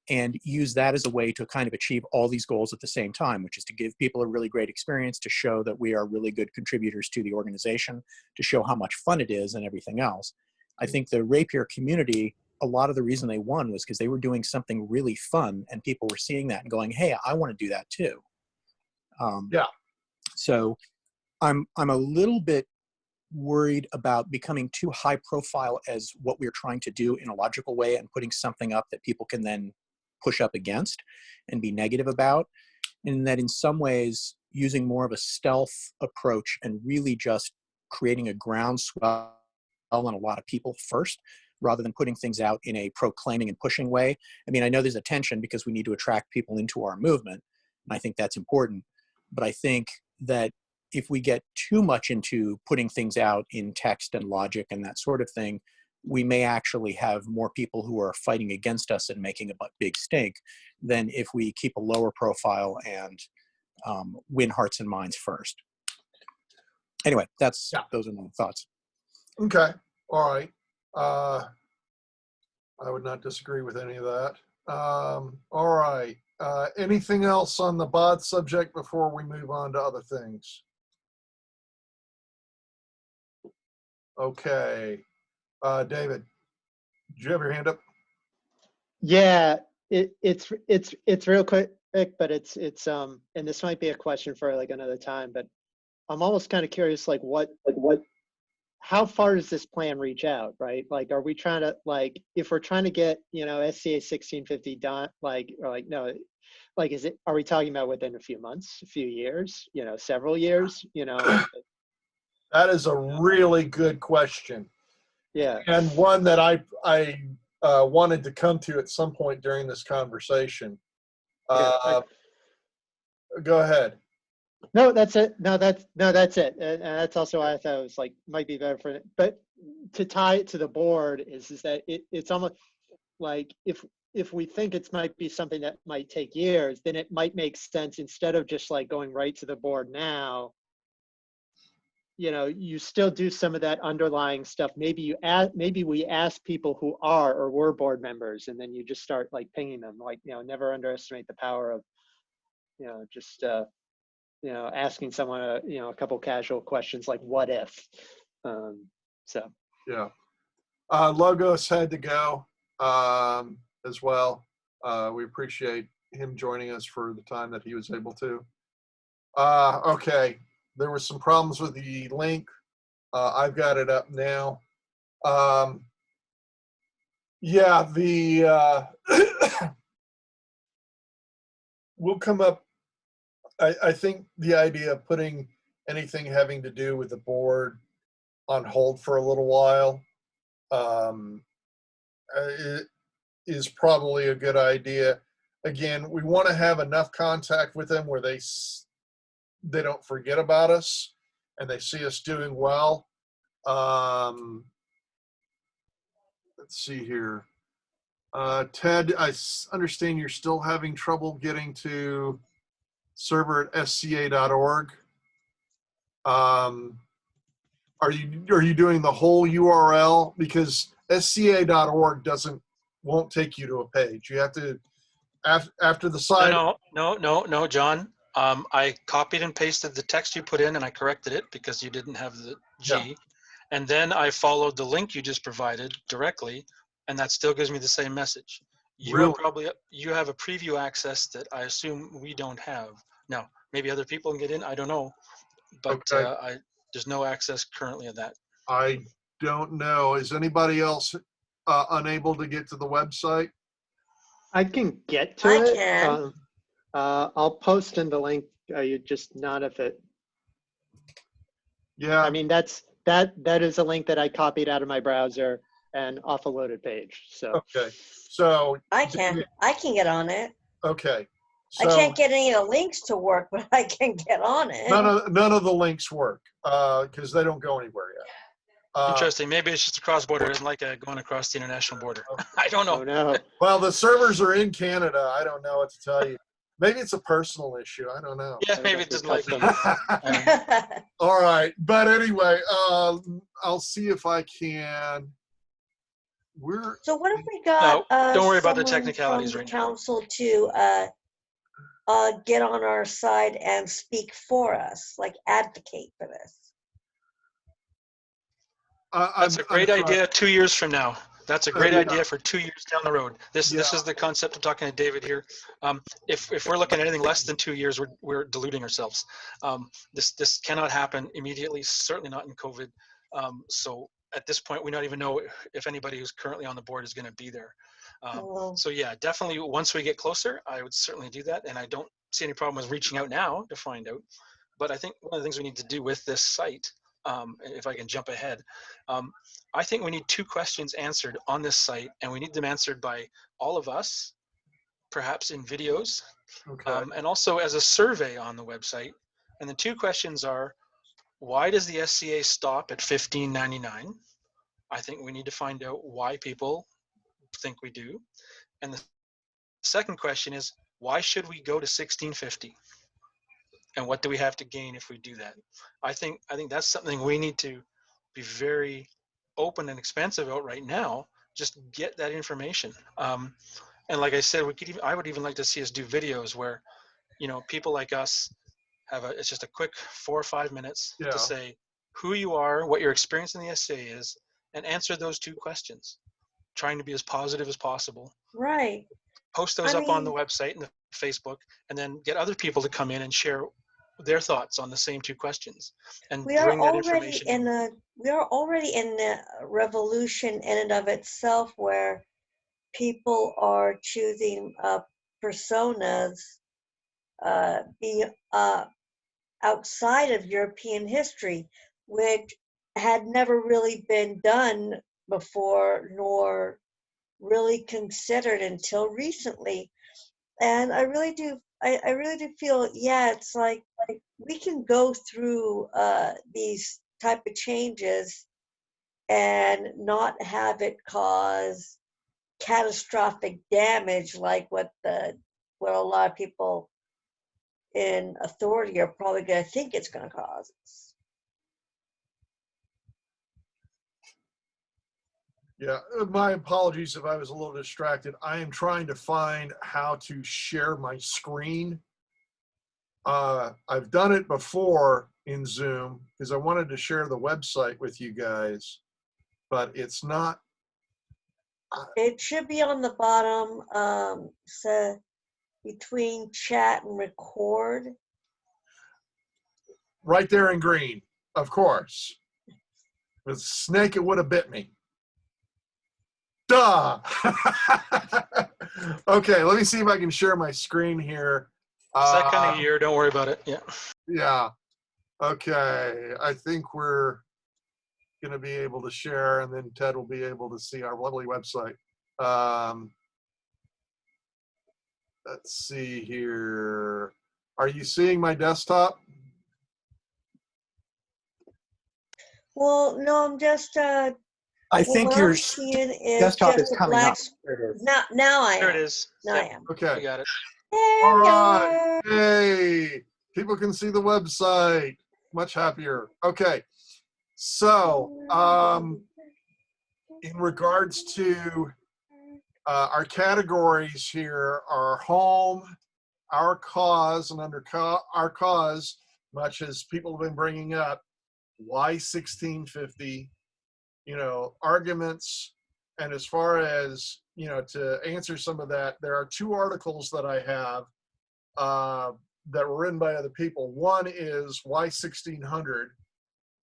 and use that as a way to kind of achieve all these goals at the same time, which is to give people a really great experience, to show that we are really good contributors to the organization, to show how much fun it is and everything else. I think the Rapier community, a lot of the reason they won was because they were doing something really fun and people were seeing that and going, hey, I want to do that too. Yeah. So I'm a little bit worried about becoming too high profile as what we're trying to do in a logical way and putting something up that people can then push up against and be negative about. And that in some ways, using more of a stealth approach and really just creating a groundswell on a lot of people first, rather than putting things out in a proclaiming and pushing way. I mean, I know there's a tension because we need to attract people into our movement, and I think that's important. But I think that if we get too much into putting things out in text and logic and that sort of thing, we may actually have more people who are fighting against us and making a big stake than if we keep a lower profile and win hearts and minds first. Anyway, those are my thoughts. Okay. All right. I would not disagree with any of that. All right. Anything else on the BOD subject before we move on to other things? Okay. David, did you have your hand up? Yeah, it's real quick, but it's and this might be a question for like another time, but I'm almost kind of curious, like how far does this plan reach out, right? Like, are we trying to, like, if we're trying to get, you know, SCA 1650 done, like, or like, no, like, are we talking about within a few months, a few years, you know, several years, you know? That is a really good question. Yeah. And one that I wanted to come to at some point during this conversation. Go ahead. No, that's it. No, that's it. And that's also why I thought it was like, might be better for it. But to tie it to the board is that it's almost like if we think it might be something that might take years, then it might make sense, instead of just like going right to the board now, you know, you still do some of that underlying stuff. Maybe we ask people who are or were board members, and then you just start like pinging them, like, you know, never underestimate the power of, you know, just you know, asking someone you know, a couple casual questions like what if. So yeah. Logos had to go as well. We appreciate him joining us for the time that he was able to. Okay, there were some problems with the link. I've got it up now. Yeah, the we'll come up. I think the idea of putting anything having to do with the board on hold for a little while it is probably a good idea. Again, we want to have enough contact with them where they don't forget about us and they see us doing well. Let's see here. Ted, I understand you're still having trouble getting to server at SCA.org. Are you doing the whole URL? Because SCA.org won't take you to a page. You have to after the site. No, John. I copied and pasted the text you put in, and I corrected it because you didn't have the G. Yeah. And then I followed the link you just provided directly, and that still gives me the same message. You have a preview access that I assume we don't have. Now, maybe other people can get in. I don't know, but Okay. there's no access currently of that. I don't know. Is anybody else unable to get to the website? I can get to I it. can. I'll post in the link. You just not if it. Yeah. I mean, that is a link that I copied out of my browser and off a loaded page. So. Okay. So I can get on it. Okay. So I can't get any of the links to work, but I can get on it. none of the links work because they don't go anywhere yet. Interesting. Maybe it's just a cross border. It isn't like going across the international border. I don't know. Oh no. Well, the servers are in Canada. I don't know what to tell you. Maybe it's a personal issue. I don't know. Yeah, maybe it doesn't like me. All right. But anyway, I'll see if I can. So what if we got don't worry about the someone technicalities from right the now. council to get on our side and speak for us, like advocate for this? That's a great idea 2 years from now. That's a great Yeah. idea for 2 years down the road. This is the concept of talking to David here. If we're looking at anything less than 2 years, we're deluding ourselves. This cannot happen immediately, certainly not in COVID. So at this point, we don't even know if anybody who's currently on the board is going to be there. So yeah, definitely once we get closer, I would certainly do that. And I don't see any problem with reaching out now to find out. But I think one of the things we need to do with this site if I can jump ahead. I think we need 2 questions answered on this site, and we need them answered by all of us, perhaps in videos, Okay. and also as a survey on the website. And the 2 questions are, why does the SCA stop at $15.99? I think we need to find out why people think we do. And the second question is, why should we go to $16.50? And what do we have to gain if we do that? I think that's something we need to be very open and expansive about right now. Just get that information. And like I said, I would even like to see us do videos where, people like us it's just a quick 4 or 5 minutes Yeah. to say who you are, what your experience in the SCA is, and answer those 2 questions, trying to be as positive as possible. Right. Post those I up on the mean- website and the Facebook, and then get other people to come in and share their thoughts on the same 2 questions, and We are bring that already information in. we are already in a revolution in and of itself where people are choosing personas be outside of European history, which had never really been done before nor really considered until recently. And I really do feel, yeah, it's like we can go through these type of changes and not have it cause catastrophic damage like what a lot of people in authority are probably going to think it's going to cause. Yeah, my apologies if I was a little distracted. I am trying to find how to share my screen. I've done it before in Zoom because I wanted to share the website with you guys, but it's not. It should be on the bottom, so between chat and record. Right there in green, of course. With a snake, it would have bit me. Duh! Okay, let me see if I can share my screen here. It's that kind of year, don't worry about it. Yeah. Yeah. Okay, I think we're going to be able to share, and then Ted will be able to see our lovely website. Let's see here. Are you seeing my desktop? Well, no, I'm just I think what your I'm seeing is desktop just is a coming black up. There it is. now I There it am. is. Now I Yep, am. we Okay. got it. All right. Hey, people can see the website. Much happier. Okay. So, in regards to our categories here are home, our cause, and under our cause, much as people have been bringing up, why 1650, arguments. And as far as, to answer some of that, there are 2 articles that I have that were written by other people. One is why 1600,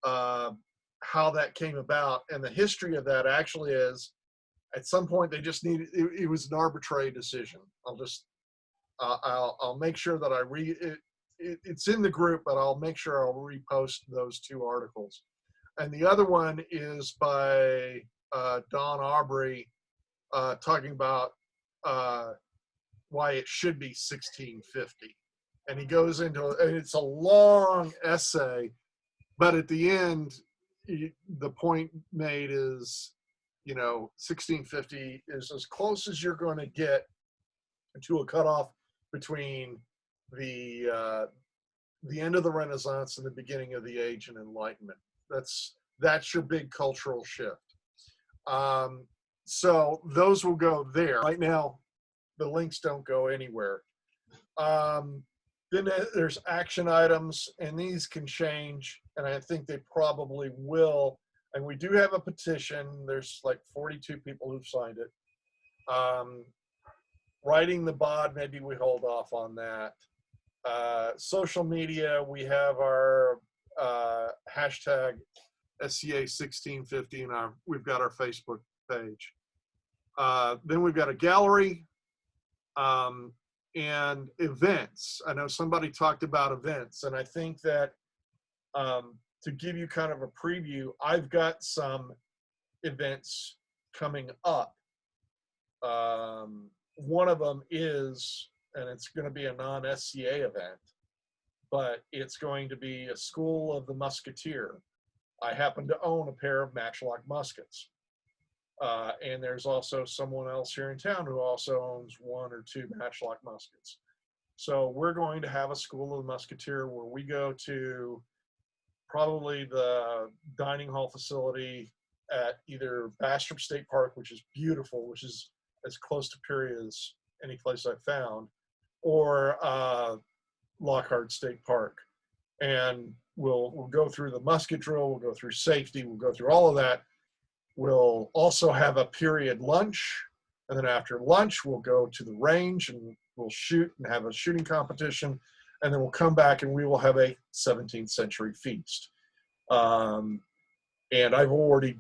how that came about. And the history of that actually is, at some point they just needed, it was an arbitrary decision. I'll make sure that I read it. It's in the group, but I'll make sure I'll repost those 2 articles. And the other one is by Don Aubrey, talking about why it should be 1650. And he goes into, and it's a long essay, but at the end, the point made is, 1650 is as close as you're going to get to a cutoff between the end of the Renaissance and the beginning of the Age and Enlightenment. That's your big cultural shift. So those will go there. Right now, the links don't go anywhere. Then there's action items, and these can change, and I think they probably will. And we do have a petition. There's like 42 people who've signed it. Writing the bod, maybe we hold off on that. Social media, we have our hashtag SCA 1650, and we've got our Facebook page. Then we've got a gallery and events. I know somebody talked about events, and I think that to give you kind of a preview, I've got some events coming up. One of them is, and it's going to be a non-SCA event, but it's going to be a School of the Musketeer. I happen to own a pair of matchlock muskets. And there's also someone else here in town who also owns 1 or 2 matchlock muskets. So we're going to have a School of the Musketeer where we go to probably the dining hall facility at either Bastrop State Park, which is beautiful, which is as close to Peoria as any place I've found, or Lockhart State Park. And we'll go through the musket drill, we'll go through safety, we'll go through all of that. We'll also have a period lunch, and then after lunch, we'll go to the range and we'll shoot and have a shooting competition, and then we'll come back and we will have a 17th century feast. And I've already,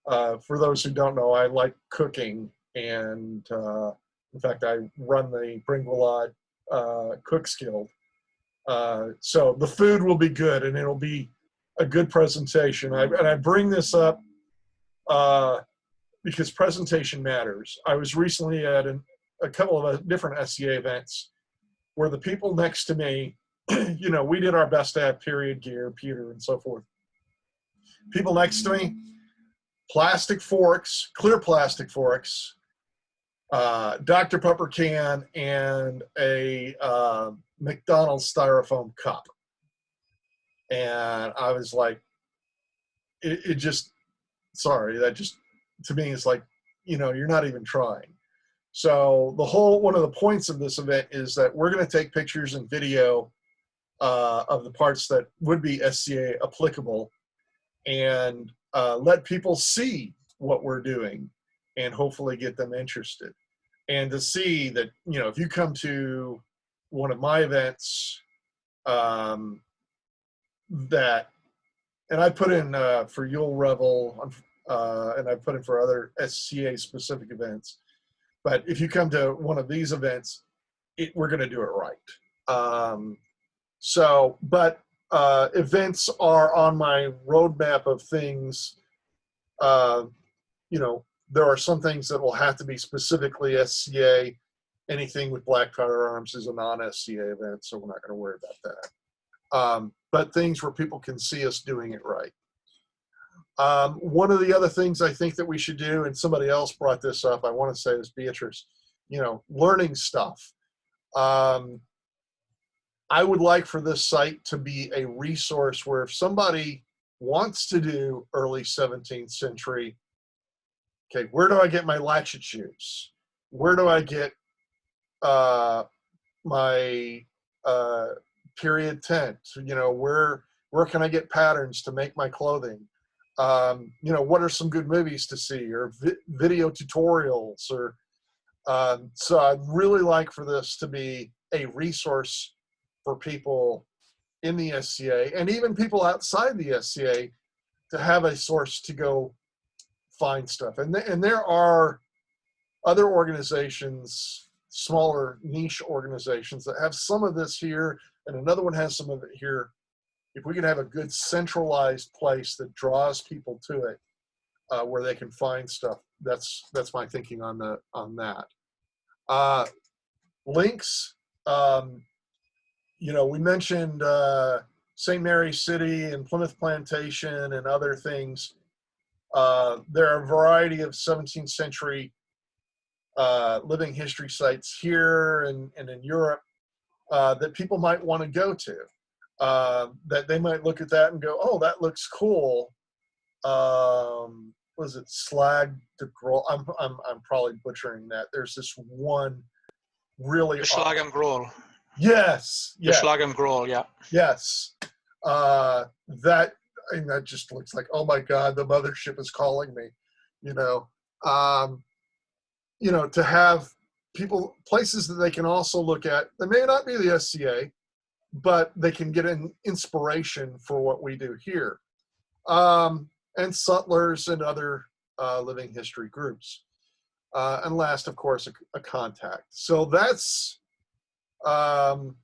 for those who don't know, I like cooking, and in fact, I run the Bringwillot Cooks Guild. So the food will be good, and it'll be a good presentation. And I bring this up because presentation matters. I was recently at a couple of different SCA events where the people next to me, you know, we did our best to have period gear, pewter, and so forth. People next to me, plastic forks, clear plastic forks, Dr. Pepper can, and a McDonald's styrofoam cup. And I was like, it just, sorry, that just, to me, is like, you know, you're not even trying. So one of the points of this event is that we're going to take pictures and video of the parts that would be SCA applicable, and let people see what we're doing and hopefully get them interested. And to see that, you know, if you come to one of my events, that, and I put in for Yule Revel, and I put in for other SCA specific events, but if you come to one of these events, we're going to do it right. But events are on my roadmap of things. You know, there are some things that will have to be specifically SCA. Anything with black firearms is a non-SCA event, so we're not going to worry about that. But things where people can see us doing it right. One of the other things I think that we should do, and somebody else brought this up, I want to say is Beatrice, you know, learning stuff. I would like for this site to be a resource where if somebody wants to do early 17th century, okay, where do I get my latchet shoes? Where do I get my period tent? You know, where can I get patterns to make my clothing? You know, what are some good movies to see, or video tutorials? Or so I'd really like for this to be a resource for people in the SCA, and even people outside the SCA, to have a source to go find stuff. And there are other organizations, smaller niche organizations, that have some of this here, and another one has some of it here. If we could have a good centralized place that draws people to it, where they can find stuff, that's my thinking on that. Links, you know, we mentioned St. Mary's City and Plymouth Plantation and other things. There are a variety of 17th century living history sites here and in Europe that people might want to go to. That they might look at that and go, oh, that looks cool. Was it Slag de Grol? I'm probably butchering that. There's this one really Slag am Grol. Yes. Yeah. Slag am Grol, yeah. Yes. That just looks like, oh my God, the mothership is calling me. You know, to have people, places that they can also look at that may not be the SCA, but they can get an inspiration for what we do here. And sutlers and other living history groups. And last, of course, a contact. So that's, and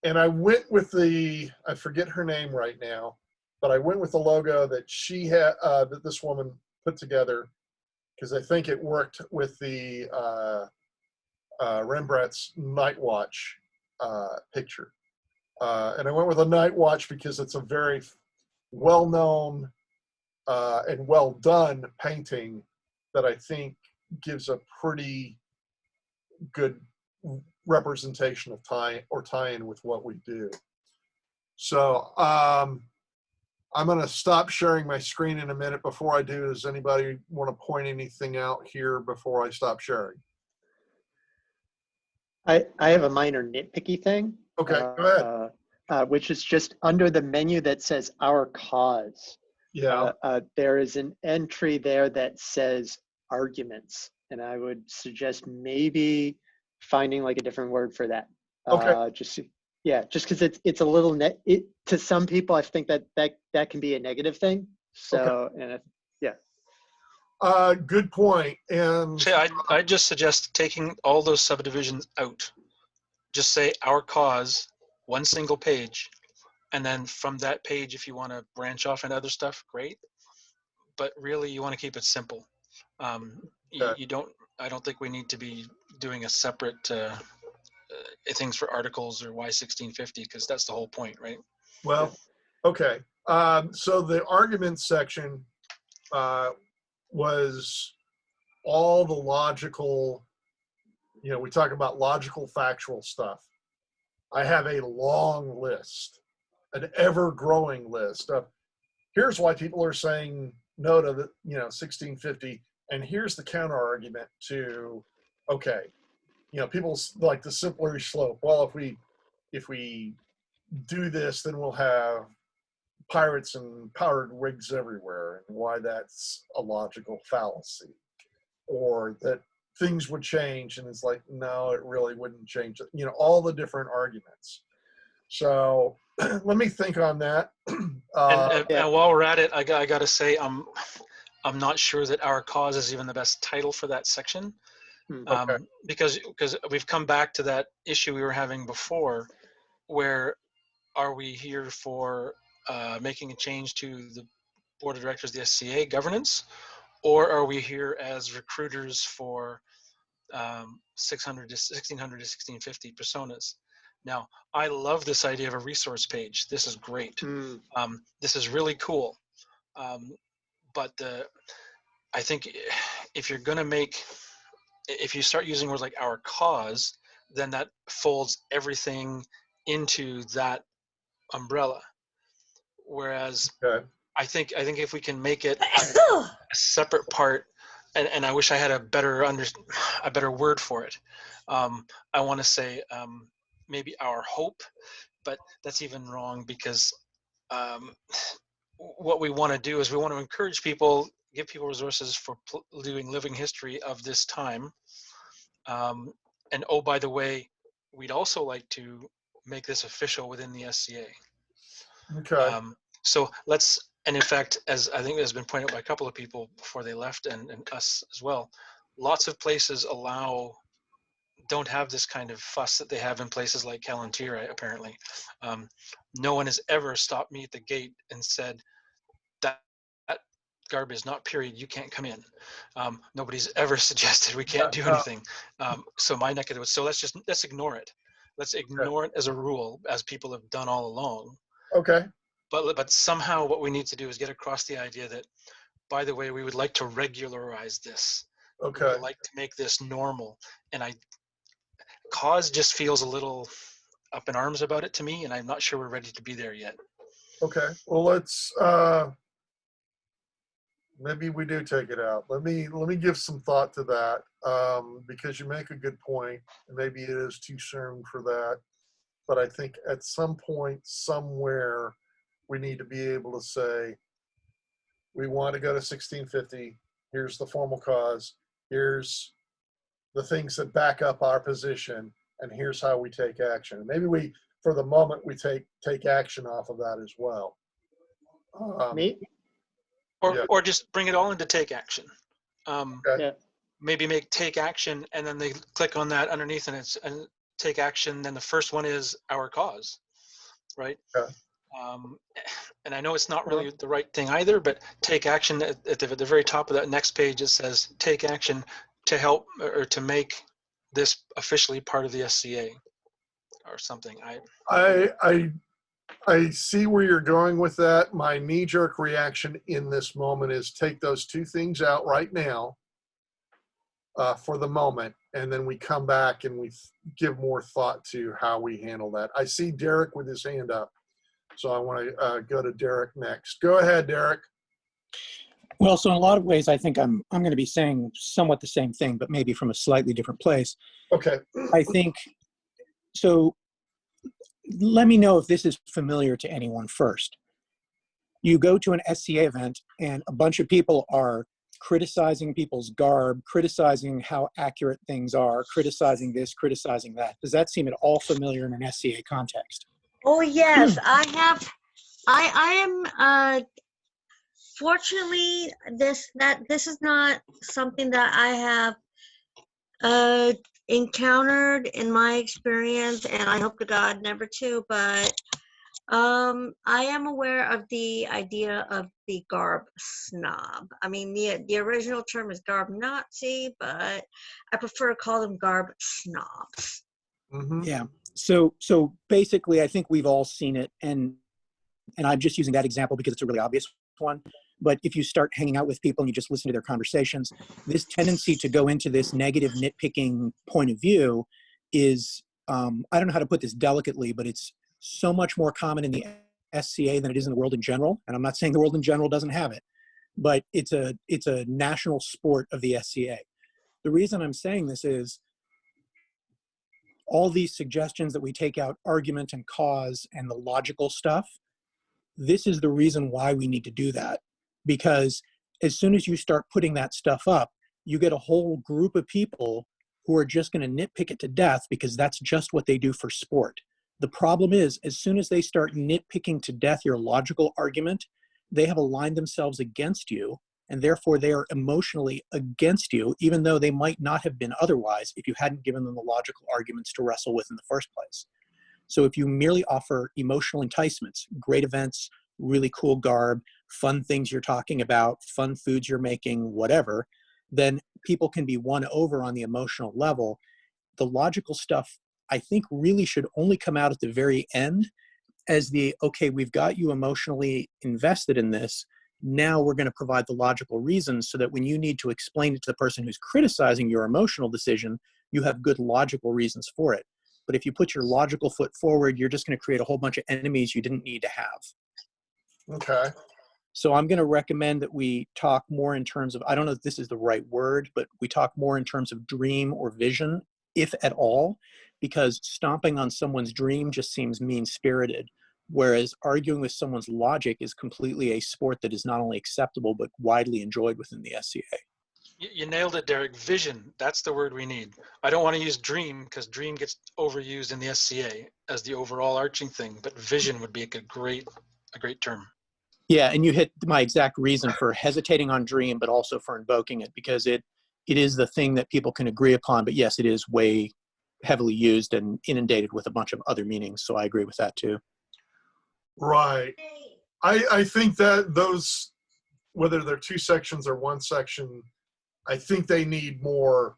I went with I forget her name right now, but I went with the logo that she had, that this woman put together, because I think it worked with the Rembrandt's Night Watch picture. And I went with a Night Watch because it's a very well-known and well-done painting that I think gives a pretty good representation of tie-in with what we do. So I'm going to stop sharing my screen in a minute. Before I do, does anybody want to point anything out here before I stop sharing? I have a minor nitpicky thing. Okay, go ahead. Which is just under the menu that says Our Cause. Yeah. There is an entry there that says arguments, and I would suggest maybe finding like a different word for that. Okay. Just because it's a little to some people, I think that can be a negative thing. So, Okay. And good point. And See, I just suggest taking all those subdivisions out. Just say Our Cause, one single page, and then from that page, if you want to branch off into other stuff, great. But really, you want to keep it simple. You don't. I don't think we need to be doing a separate things for articles or Y1650, because that's the whole point, right? well, okay. So the argument section was all the logical, we talk about logical, factual stuff. I have a long list, an ever-growing list of here's why people are saying no to the 1650, and here's the counter argument to, okay, people like the simpler slope. Well, if we do this, then we'll have pirates and powered rigs everywhere, and why that's a logical fallacy, or that things would change, and it's like, no, it really wouldn't change. All the different arguments. So let me think on that. And while we're at it, I got to say, I'm not sure that Our Cause is even the best title for that section, because we've come back to that issue we were having before, where are we here for making a change to the board of directors, the SCA governance, or are we here as recruiters for 1600 to 1650 personas? Now, I love this idea of a resource page. This is great. This is really cool. But I think if you're going to if you start using words like Our Cause, then that folds everything into that umbrella. Whereas I think if we can make it a separate part, and I wish I had a better word for it. I want to say maybe Our Hope, but that's even wrong, because what we want to do is we want to encourage people, give people resources for doing living history of this time. And oh, by the way, we'd also like to make this official within the SCA. Okay. So let's, and in fact, as I think has been pointed out by a couple of people before they left, and us as well, lots of places don't have this kind of fuss that they have in places like Calontir, apparently. No one has ever stopped me at the gate and said, that garb is not period, you can't come in. Nobody's ever suggested we can't do anything. So my neck of the woods, so let's ignore it. Let's ignore it as a rule, as people have done all along. Okay. But somehow what we need to do is get across the idea that, by the way, we would like to regularize this. Okay. We would like to make this normal. And Cause just feels a little up in arms about it to me, and I'm not sure we're ready to be there yet. Okay. Well, let's maybe we do take it out. Let me give some thought to that, because you make a good point. Maybe it is too soon for that, but I think at some point, somewhere, we need to be able to say, we want to go to 1650. Here's the formal cause. Here's the things that back up our position, and here's how we take action. Maybe we, for the moment, we take action off of that as well. Or just bring it all into take action. Okay. Maybe make take action, and then they click on that underneath, and it's take action. Then the first one is Our Cause, right? Okay. Um, and I know it's not really the right thing either, but take action at the very top of that next page. It says take action to help or to make this officially part of the SCA or something. I see where you're going with that. My knee-jerk reaction in this moment is take those two things out right now for the moment, and then we come back and we give more thought to how we handle that. I see Derek with his hand up, so I want to go to Derek next. Go ahead, Derek. Well, so in a lot of ways, I think I'm going to be saying somewhat the same thing, but maybe from a slightly different place. Okay. I think, so let me know if this is familiar to anyone first. You go to an SCA event and a bunch of people are criticizing people's garb, criticizing how accurate things are, criticizing this, criticizing that. Is that seem at all familiar in an SCA context? Oh yes, I am fortunately this is not something that I have encountered in my experience, and I hope to God never to, but I am aware of the idea of the garb snob. I mean, the original term is garb Nazi, but I prefer to call them garb snobs. Mm-hmm. Yeah. So basically, I think we've all seen it, and I'm just using that example because it's a really obvious one. But if you start hanging out with people and you just listen to their conversations, this tendency to go into this negative nitpicking point of view is, I don't know how to put this delicately, but it's so much more common in the SCA than it is in the world in general. And I'm not saying the world in general doesn't have it, but it's a national sport of the SCA. The reason I'm saying this is all these suggestions that we take out argument and cause and the logical stuff, this is the reason why we need to do that. Because as soon as you start putting that stuff up, you get a whole group of people who are just going to nitpick it to death because that's just what they do for sport. The problem is, as soon as they start nitpicking to death your logical argument, they have aligned themselves against you, and therefore they are emotionally against you, even though they might not have been otherwise if you hadn't given them the logical arguments to wrestle with in the first place. So if you merely offer emotional enticements, great events, really cool garb, fun things you're talking about, fun foods you're making, whatever, then people can be won over on the emotional level. The logical stuff, I think, really should only come out at the very end as the, okay, we've got you emotionally invested in this. Now we're going to provide the logical reasons so that when you need to explain it to the person who's criticizing your emotional decision, you have good logical reasons for it. But if you put your logical foot forward, you're just going to create a whole bunch of enemies you didn't need to have. Okay. So I'm going to recommend that we talk more in terms of, I don't know if this is the right word, but we talk more in terms of dream or vision, if at all, because stomping on someone's dream just seems mean-spirited, whereas arguing with someone's logic is completely a sport that is not only acceptable, but widely enjoyed within the SCA. You nailed it, Derek. Vision. That's the word we need. I don't want to use dream because dream gets overused in the SCA as the overall arching thing, but vision would be a great term. Yeah, and you hit my exact reason for hesitating on dream, but also for invoking it, because it is the thing that people can agree upon. But yes, it is way heavily used and inundated with a bunch of other meanings. So I agree with that too. Right. I think that those, whether they're two sections or one section, I think they need more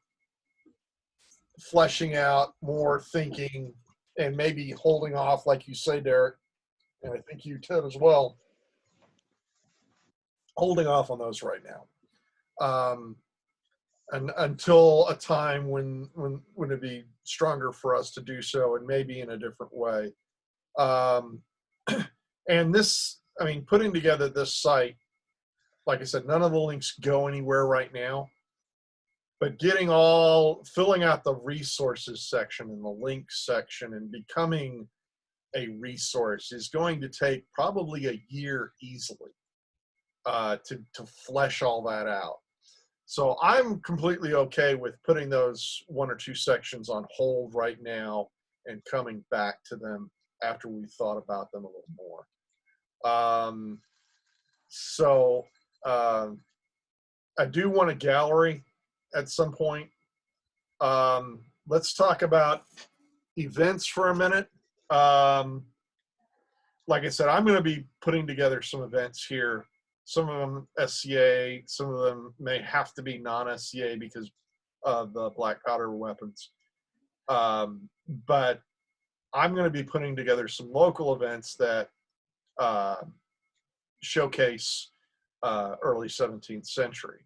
fleshing out, more thinking, and maybe holding off, like you say, Derek, and I think you, Ted, as well, holding off on those right now. And until a time when it'd be stronger for us to do so, and maybe in a different way. And this, I mean, putting together this site, like I said, none of the links go anywhere right now, but filling out the resources section and the links section and becoming a resource is going to take probably a year easily to flesh all that out. So I'm completely okay with putting those one or two sections on hold right now and coming back to them after we've thought about them a little more. I do want a gallery at some point. Let's talk about events for a minute. like I said, I'm going to be putting together some events here. Some of them SCA, some of them may have to be non-SCA because of the black powder weapons. But I'm going to be putting together some local events that showcase early 17th century.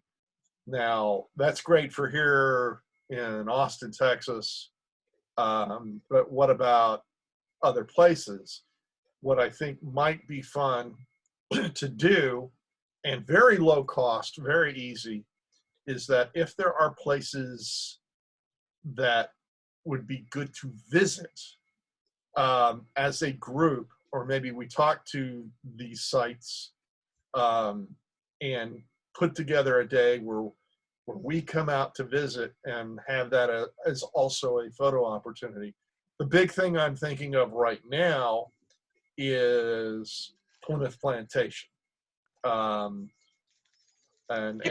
Now, that's great for here in Austin, Texas. But what about other places? What I think might be fun to do, and very low cost, very easy, is that if there are places that would be good to visit as a group, or maybe we talk to these sites and put together a day where we come out to visit and have that as also a photo opportunity. The big thing I'm thinking of right now is Plymouth Plantation. Keep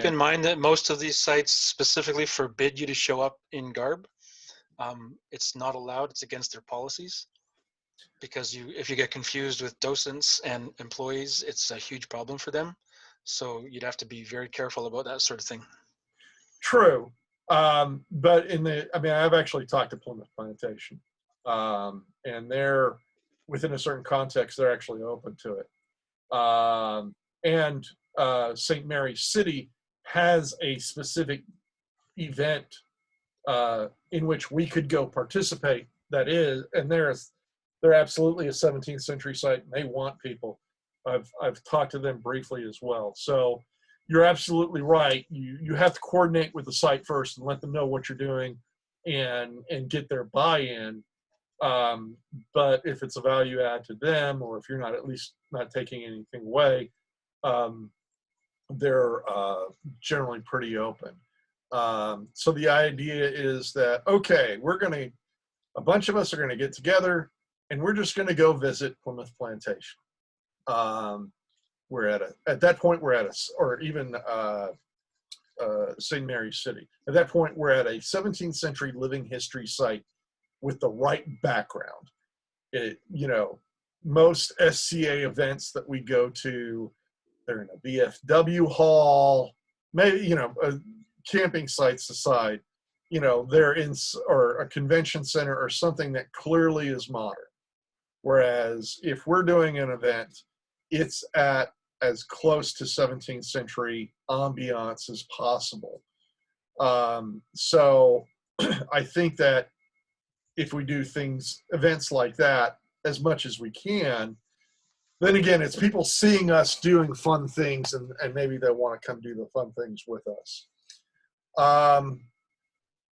in mind that most of these sites specifically forbid you to show up in garb. It's not allowed, it's against their policies. Because if you get confused with docents and employees, it's a huge problem for them. So you'd have to be very careful about that sort of thing. True. But I've actually talked to Plymouth Plantation. And they're, within a certain context, they're actually open to it. And St. Mary's City has a specific event in which we could go participate. That is, and they're absolutely a 17th century site, and they want people. I've talked to them briefly as well. So you're absolutely right. You have to coordinate with the site first and let them know what you're doing and get their buy-in. But if it's a value add to them, or if you're not, at least not taking anything away, they're generally pretty open. So the idea is that, okay, a bunch of us are gonna get together and we're just gonna go visit Plymouth Plantation. At that point, or even St. Mary's City. At that point, we're at a 17th century living history site with the right background. Most SCA events that we go to, they're in a VFW hall, maybe, camping sites aside, they're in or a convention center or something that clearly is modern. Whereas if we're doing an event, it's at as close to 17th century ambiance as possible. So I think that if we do events like that, as much as we can, then again, it's people seeing us doing fun things, and maybe they want to come do the fun things with us.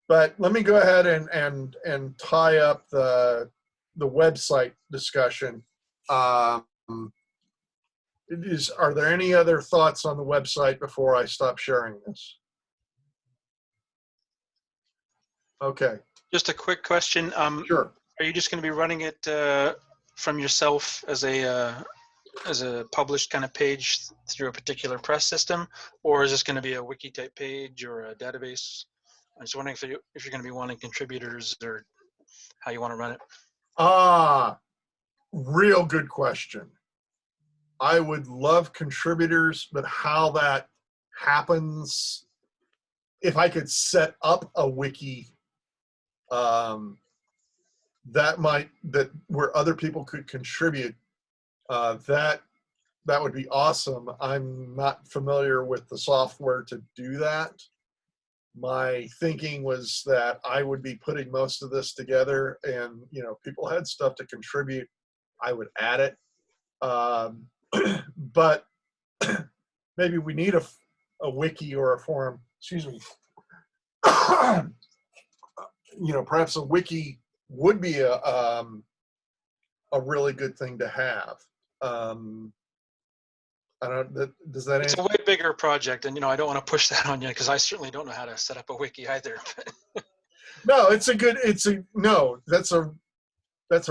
But let me go ahead and tie up the website discussion. Are there any other thoughts on the website before I stop sharing this? Okay. Just a quick question. Sure. Are you just going to be running it from yourself as a published kind of page through a particular press system, or is this going to be a wiki type page or a database? I'm just wondering if you're going to be wanting contributors or how you want to run it. Real good question. I would love contributors, but how that happens, if I could set up a wiki that where other people could contribute, that would be awesome. I'm not familiar with the software to do that. My thinking was that I would be putting most of this together, and people had stuff to contribute, I would add it. But maybe we need a wiki or a forum. Excuse me. Perhaps a wiki would be a really good thing to have. I don't. Does that? It's a way bigger project, and I don't want to push that on you because I certainly don't know how to set up a wiki either. No, that's a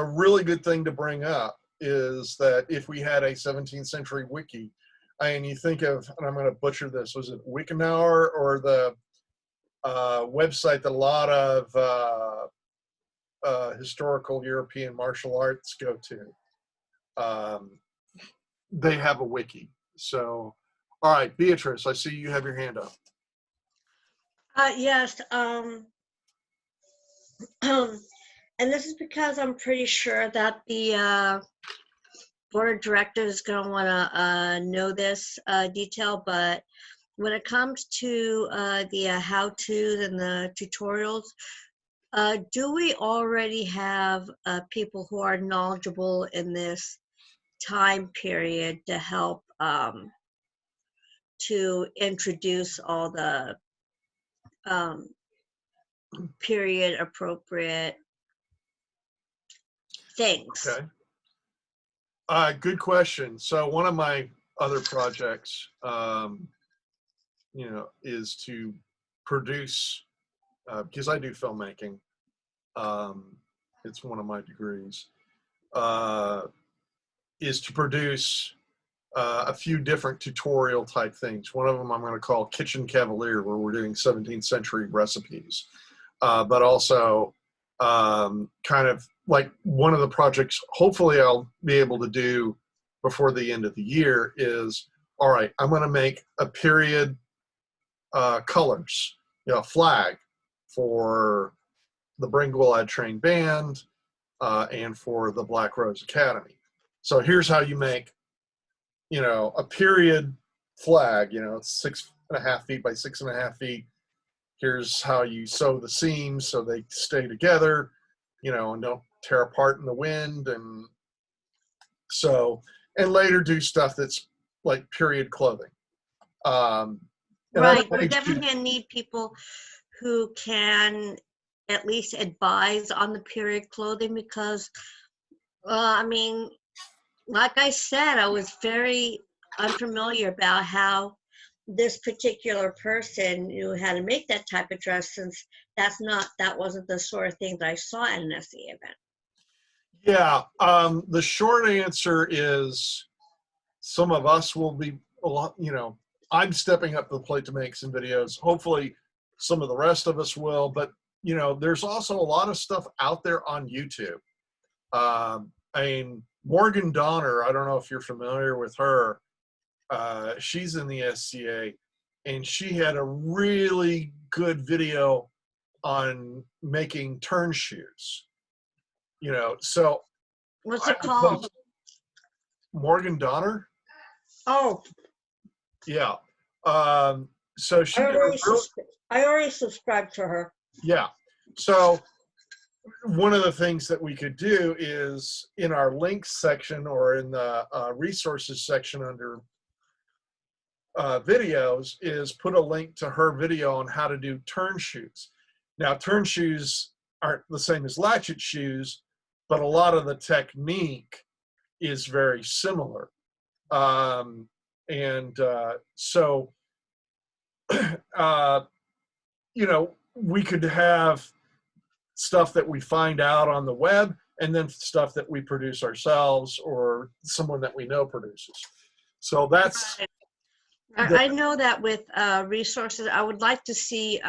really good thing to bring up. Is that if we had a 17th century wiki, and you think of, and I'm going to butcher this, was it Wikinower or the website that a lot of historical European martial arts go to? they have a wiki. So, all right, Beatrice, I see you have your hand up. Yes. And this is because I'm pretty sure that the board of directors is going to want to know this detail, but when it comes to the how-tos and the tutorials, do we already have people who are knowledgeable in this time period to help to introduce all the period appropriate things? Okay. Good question. So one of my other projects, is to produce, because I do filmmaking. It's one of my degrees. Is to produce a few different tutorial type things. One of them I'm going to call Kitchen Cavalier, where we're doing 17th century recipes. But also kind of like one of the projects hopefully I'll be able to do before the end of the year is, all right, I'm going to make a period colors, flag for the Bringwell Train Band and for the Black Rose Academy. So here's how you make, a period flag, it's 6.5 feet by 6.5 feet. Here's how you sew the seams so they stay together, and don't tear apart in the wind. And later do stuff that's like period clothing. Right, we're definitely going to need people who can at least advise on the period clothing because, I mean, like I said, I was very unfamiliar about how this particular person knew how to make that type of dress, since that wasn't the sort of thing that I saw at an SCA event. Yeah, the short answer is some of us will be a lot, I'm stepping up to the plate to make some videos. Hopefully some of the rest of us will, but there's also a lot of stuff out there on YouTube. I mean, Morgan Donner, I don't know if you're familiar with her. She's in the SCA, and she had a really good video on making turn shoes. So what's it called? Morgan Donner. Oh, yeah. So she. I already subscribed to her. Yeah. So one of the things that we could do is in our links section or in the resources section under videos is put a link to her video on how to do turn shoes. Now, turn shoes aren't the same as latchet shoes, but a lot of the technique is very similar. So, we could have stuff that we find out on the web and then stuff that we produce ourselves or someone that we know produces. So that's... I know that with resources, I would like to see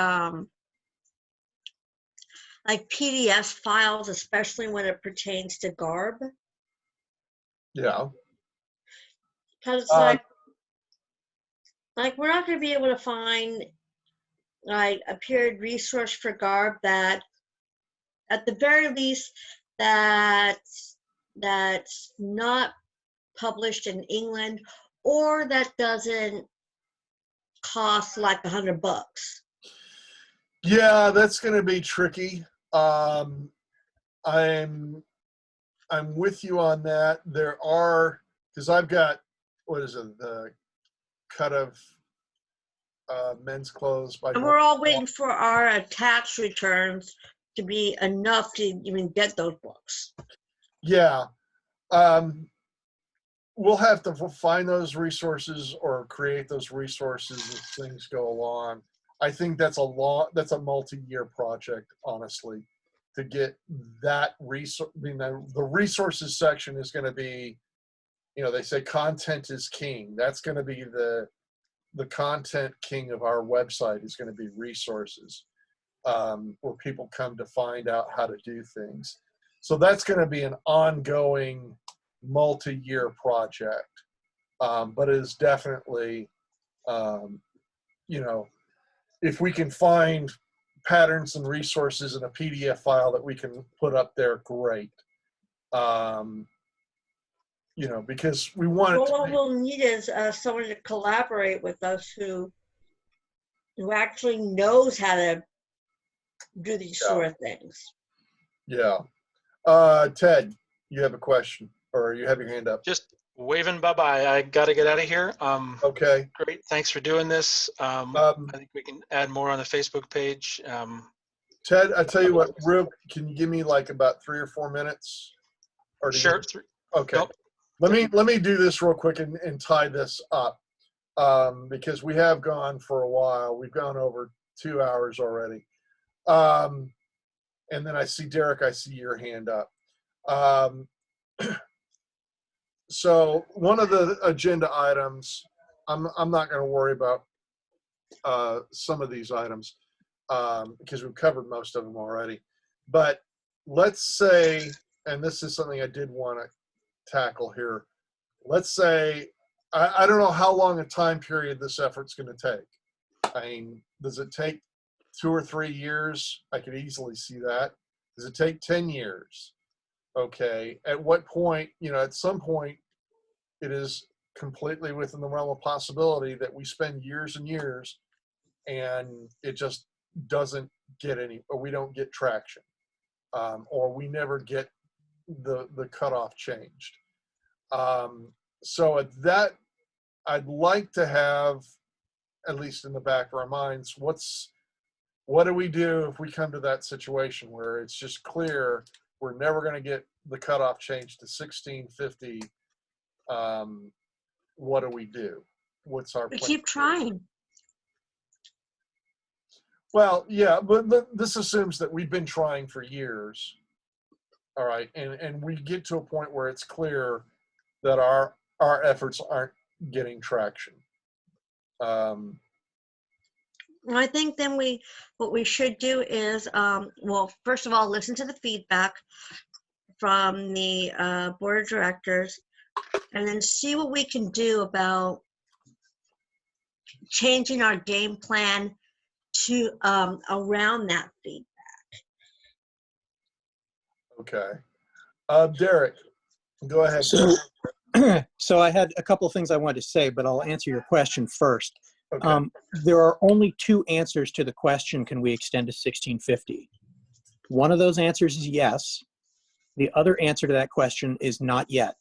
like PDF files, especially when it pertains to garb. Yeah. Because it's like we're not going to be able to find like a period resource for garb that, at the very least, that's not published in England or that doesn't cost like $100. Yeah, that's going to be tricky. I'm with you on that. There are, because I've got, the cut of men's clothes by. And we're all waiting for our tax returns to be enough to even get those books. Yeah. We'll have to find those resources or create those resources as things go along. I think that's a multi-year project, honestly, to get that resource. I mean, the resources section is going to be, they say content is king. That's going to be the content king of our website is going to be resources, where people come to find out how to do things. So that's going to be an ongoing multi-year project, but it is definitely, you know, if we can find patterns and resources in a PDF file that we can put up there, great. You know, because we want it Well, to what be, we'll need is someone to collaborate with us who actually knows how to do these sort of things. yeah. Ted, you have a question, or you have your hand up? Just waving bye-bye. I got to get out of here. Okay. Great. Thanks for doing this. I think we can add more on the Facebook page. Ted, I tell you what, can you give me like about 3 or 4 minutes? Or do you- Sure. Okay. Nope. Let me do this real quick and tie this up, because we have gone for a while. We've gone over 2 hours already. And then I see Derek, I see your hand up. So one of the agenda items, I'm not going to worry about some of these items because we've covered most of them already. But let's say, and this is something I did want to tackle here. Let's say, I don't know how long a time period this effort's going to take. I mean, does it take 2 or 3 years? I could easily see that. Does it take 10 years? Okay. At what point, you know, at some point, it is completely within the realm of possibility that we spend years and years and it just doesn't get any, or we don't get traction, or we never get the cutoff changed. So at that, I'd like to have, at least in the back of our minds, what do we do if we come to that situation where it's just clear we're never going to get the cutoff changed to 1650? What do we do? What's our We plan? keep trying. Well, yeah, but this assumes that we've been trying for years. All right, and we get to a point where it's clear that our efforts aren't getting traction. I think then what we should do is, well, first of all, listen to the feedback from the board of directors, and then see what we can do about changing our game plan to around that feedback. Okay. Derek, go ahead. So, so I had a couple of things I wanted to say, but I'll answer your question first. Okay. There are only 2 answers to the question, can we extend to 1650? One of those answers is yes. The other answer to that question is not yet.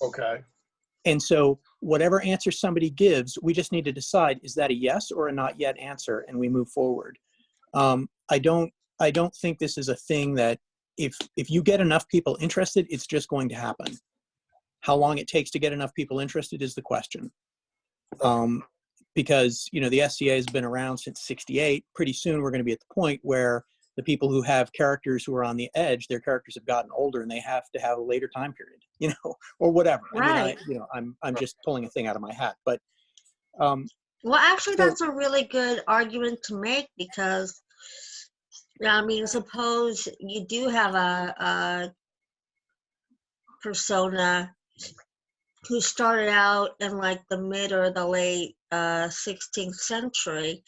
Okay. And so whatever answer somebody gives, we just need to decide, is that a yes or a not yet answer? And we move forward. I don't think this is a thing that if you get enough people interested, it's just going to happen. How long it takes to get enough people interested is the question. Because, you know, the SCA has been around since '68. Pretty soon we're going to be at the point where the people who have characters who are on the edge, their characters have gotten older and they have to have a later time period, you know, or whatever. Right. I mean, I'm just pulling a thing out of my hat, but. Well, actually, So- that's a really good argument to make because, I mean, suppose you do have a persona who started out in like the mid or the late 16th century.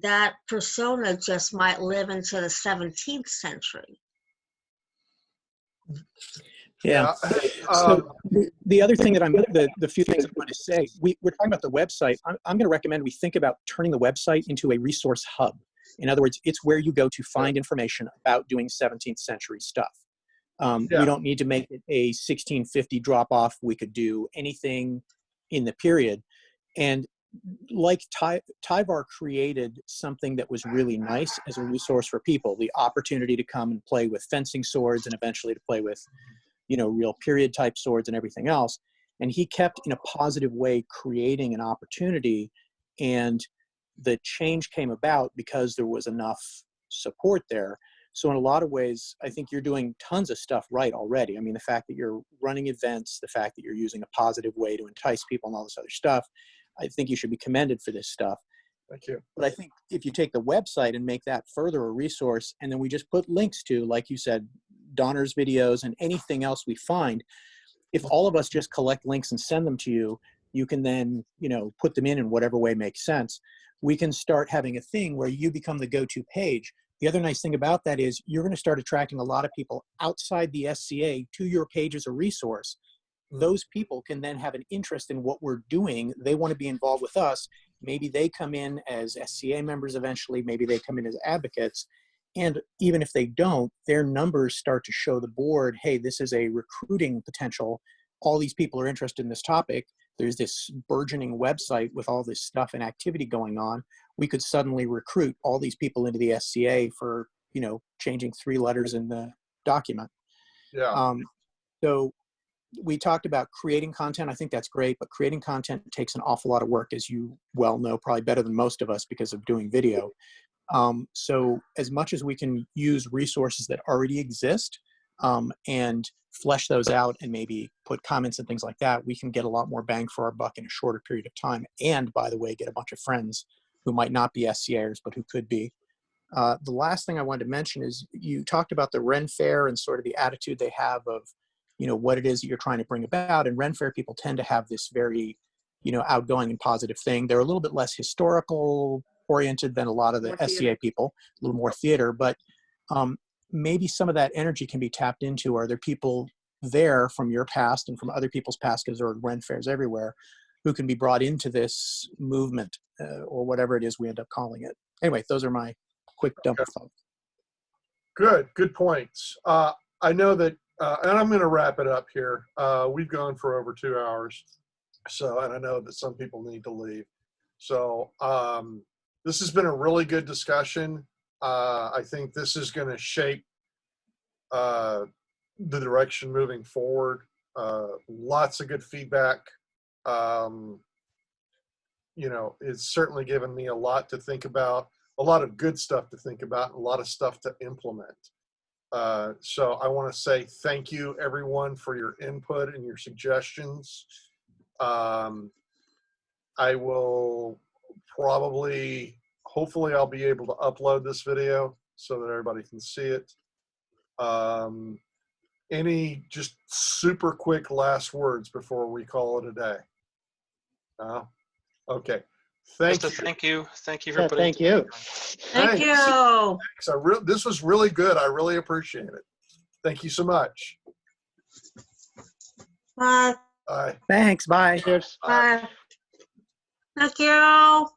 That persona just might live into the 17th century. Yeah. Yeah. So the other thing that the few things I want to say, we're talking about the website. I'm going to recommend we think about turning the website into a resource hub. In other words, it's where you go to find information about doing 17th century stuff. Yeah. We don't need to make it a 1650 drop off. We could do anything in the period. And like Tyvar created something that was really nice as a resource for people, the opportunity to come and play with fencing swords and eventually to play with, you know, real period type swords and everything else. And he kept in a positive way creating an opportunity, and the change came about because there was enough support there. So in a lot of ways, I think you're doing tons of stuff right already. I mean, the fact that you're running events, the fact that you're using a positive way to entice people and all this other stuff, I think you should be commended for this stuff. Thank you. But I think if you take the website and make that further a resource, and then we just put links to, like you said, Donner's videos, and anything else we find. If all of us just collect links and send them to you, you can then, you know, put them in whatever way makes sense. We can start having a thing where you become the go-to page. The other nice thing about that is you're going to start attracting a lot of people outside the SCA to your page as a resource. Those people can then have an interest in what we're doing. They want to be involved with us. Maybe they come in as SCA members eventually. Maybe they come in as advocates. And even if they don't, their numbers start to show the board, hey, this is a recruiting potential. All these people are interested in this topic. There's this burgeoning website with all this stuff and activity going on. We could suddenly recruit all these people into the SCA for, you know, changing 3 letters in the document. Yeah. So we talked about creating content. I think that's great, but creating content takes an awful lot of work, as you well know, probably better than most of us because of doing video. So as much as we can use resources that already exist and flesh those out and maybe put comments and things like that, we can get a lot more bang for our buck in a shorter period of time. And by the way, get a bunch of friends who might not be SCAers, but who could be. The last thing I wanted to mention is you talked about the Ren Fair and sort of the attitude they have of, you know, what it is that you're trying to bring about. And Ren Fair people tend to have this very, you know, outgoing and positive thing. They're a little bit less historical oriented than a lot of the SCA people, a little more theater, but maybe some of that energy can be tapped into. Are there people there from your past and from other people's past, because there are Ren Fairs everywhere, who can be brought into this movement or whatever it is we end up calling it? Anyway, those are my quick dump of thoughts. Good points. I know that, and I'm going to wrap it up here. We've gone for over 2 hours. So, and I know that some people need to leave. So, this has been a really good discussion. I think this is going to shape the direction moving forward. Lots of good feedback. You know, it's certainly given me a lot to think about, a lot of good stuff to think about, a lot of stuff to implement. So I want to say thank you, everyone, for your input and your suggestions. I will probably, hopefully I'll be able to upload this video so that everybody can see it. Any just super quick last words before we call it a day? Okay. Thank you. Thank you. Thank you for Yeah, putting thank you. Thank you. Thanks. This was really good. I really appreciate it. Thank you so much. Bye. Bye. Thanks. Bye. Cheers. Bye. Thank you.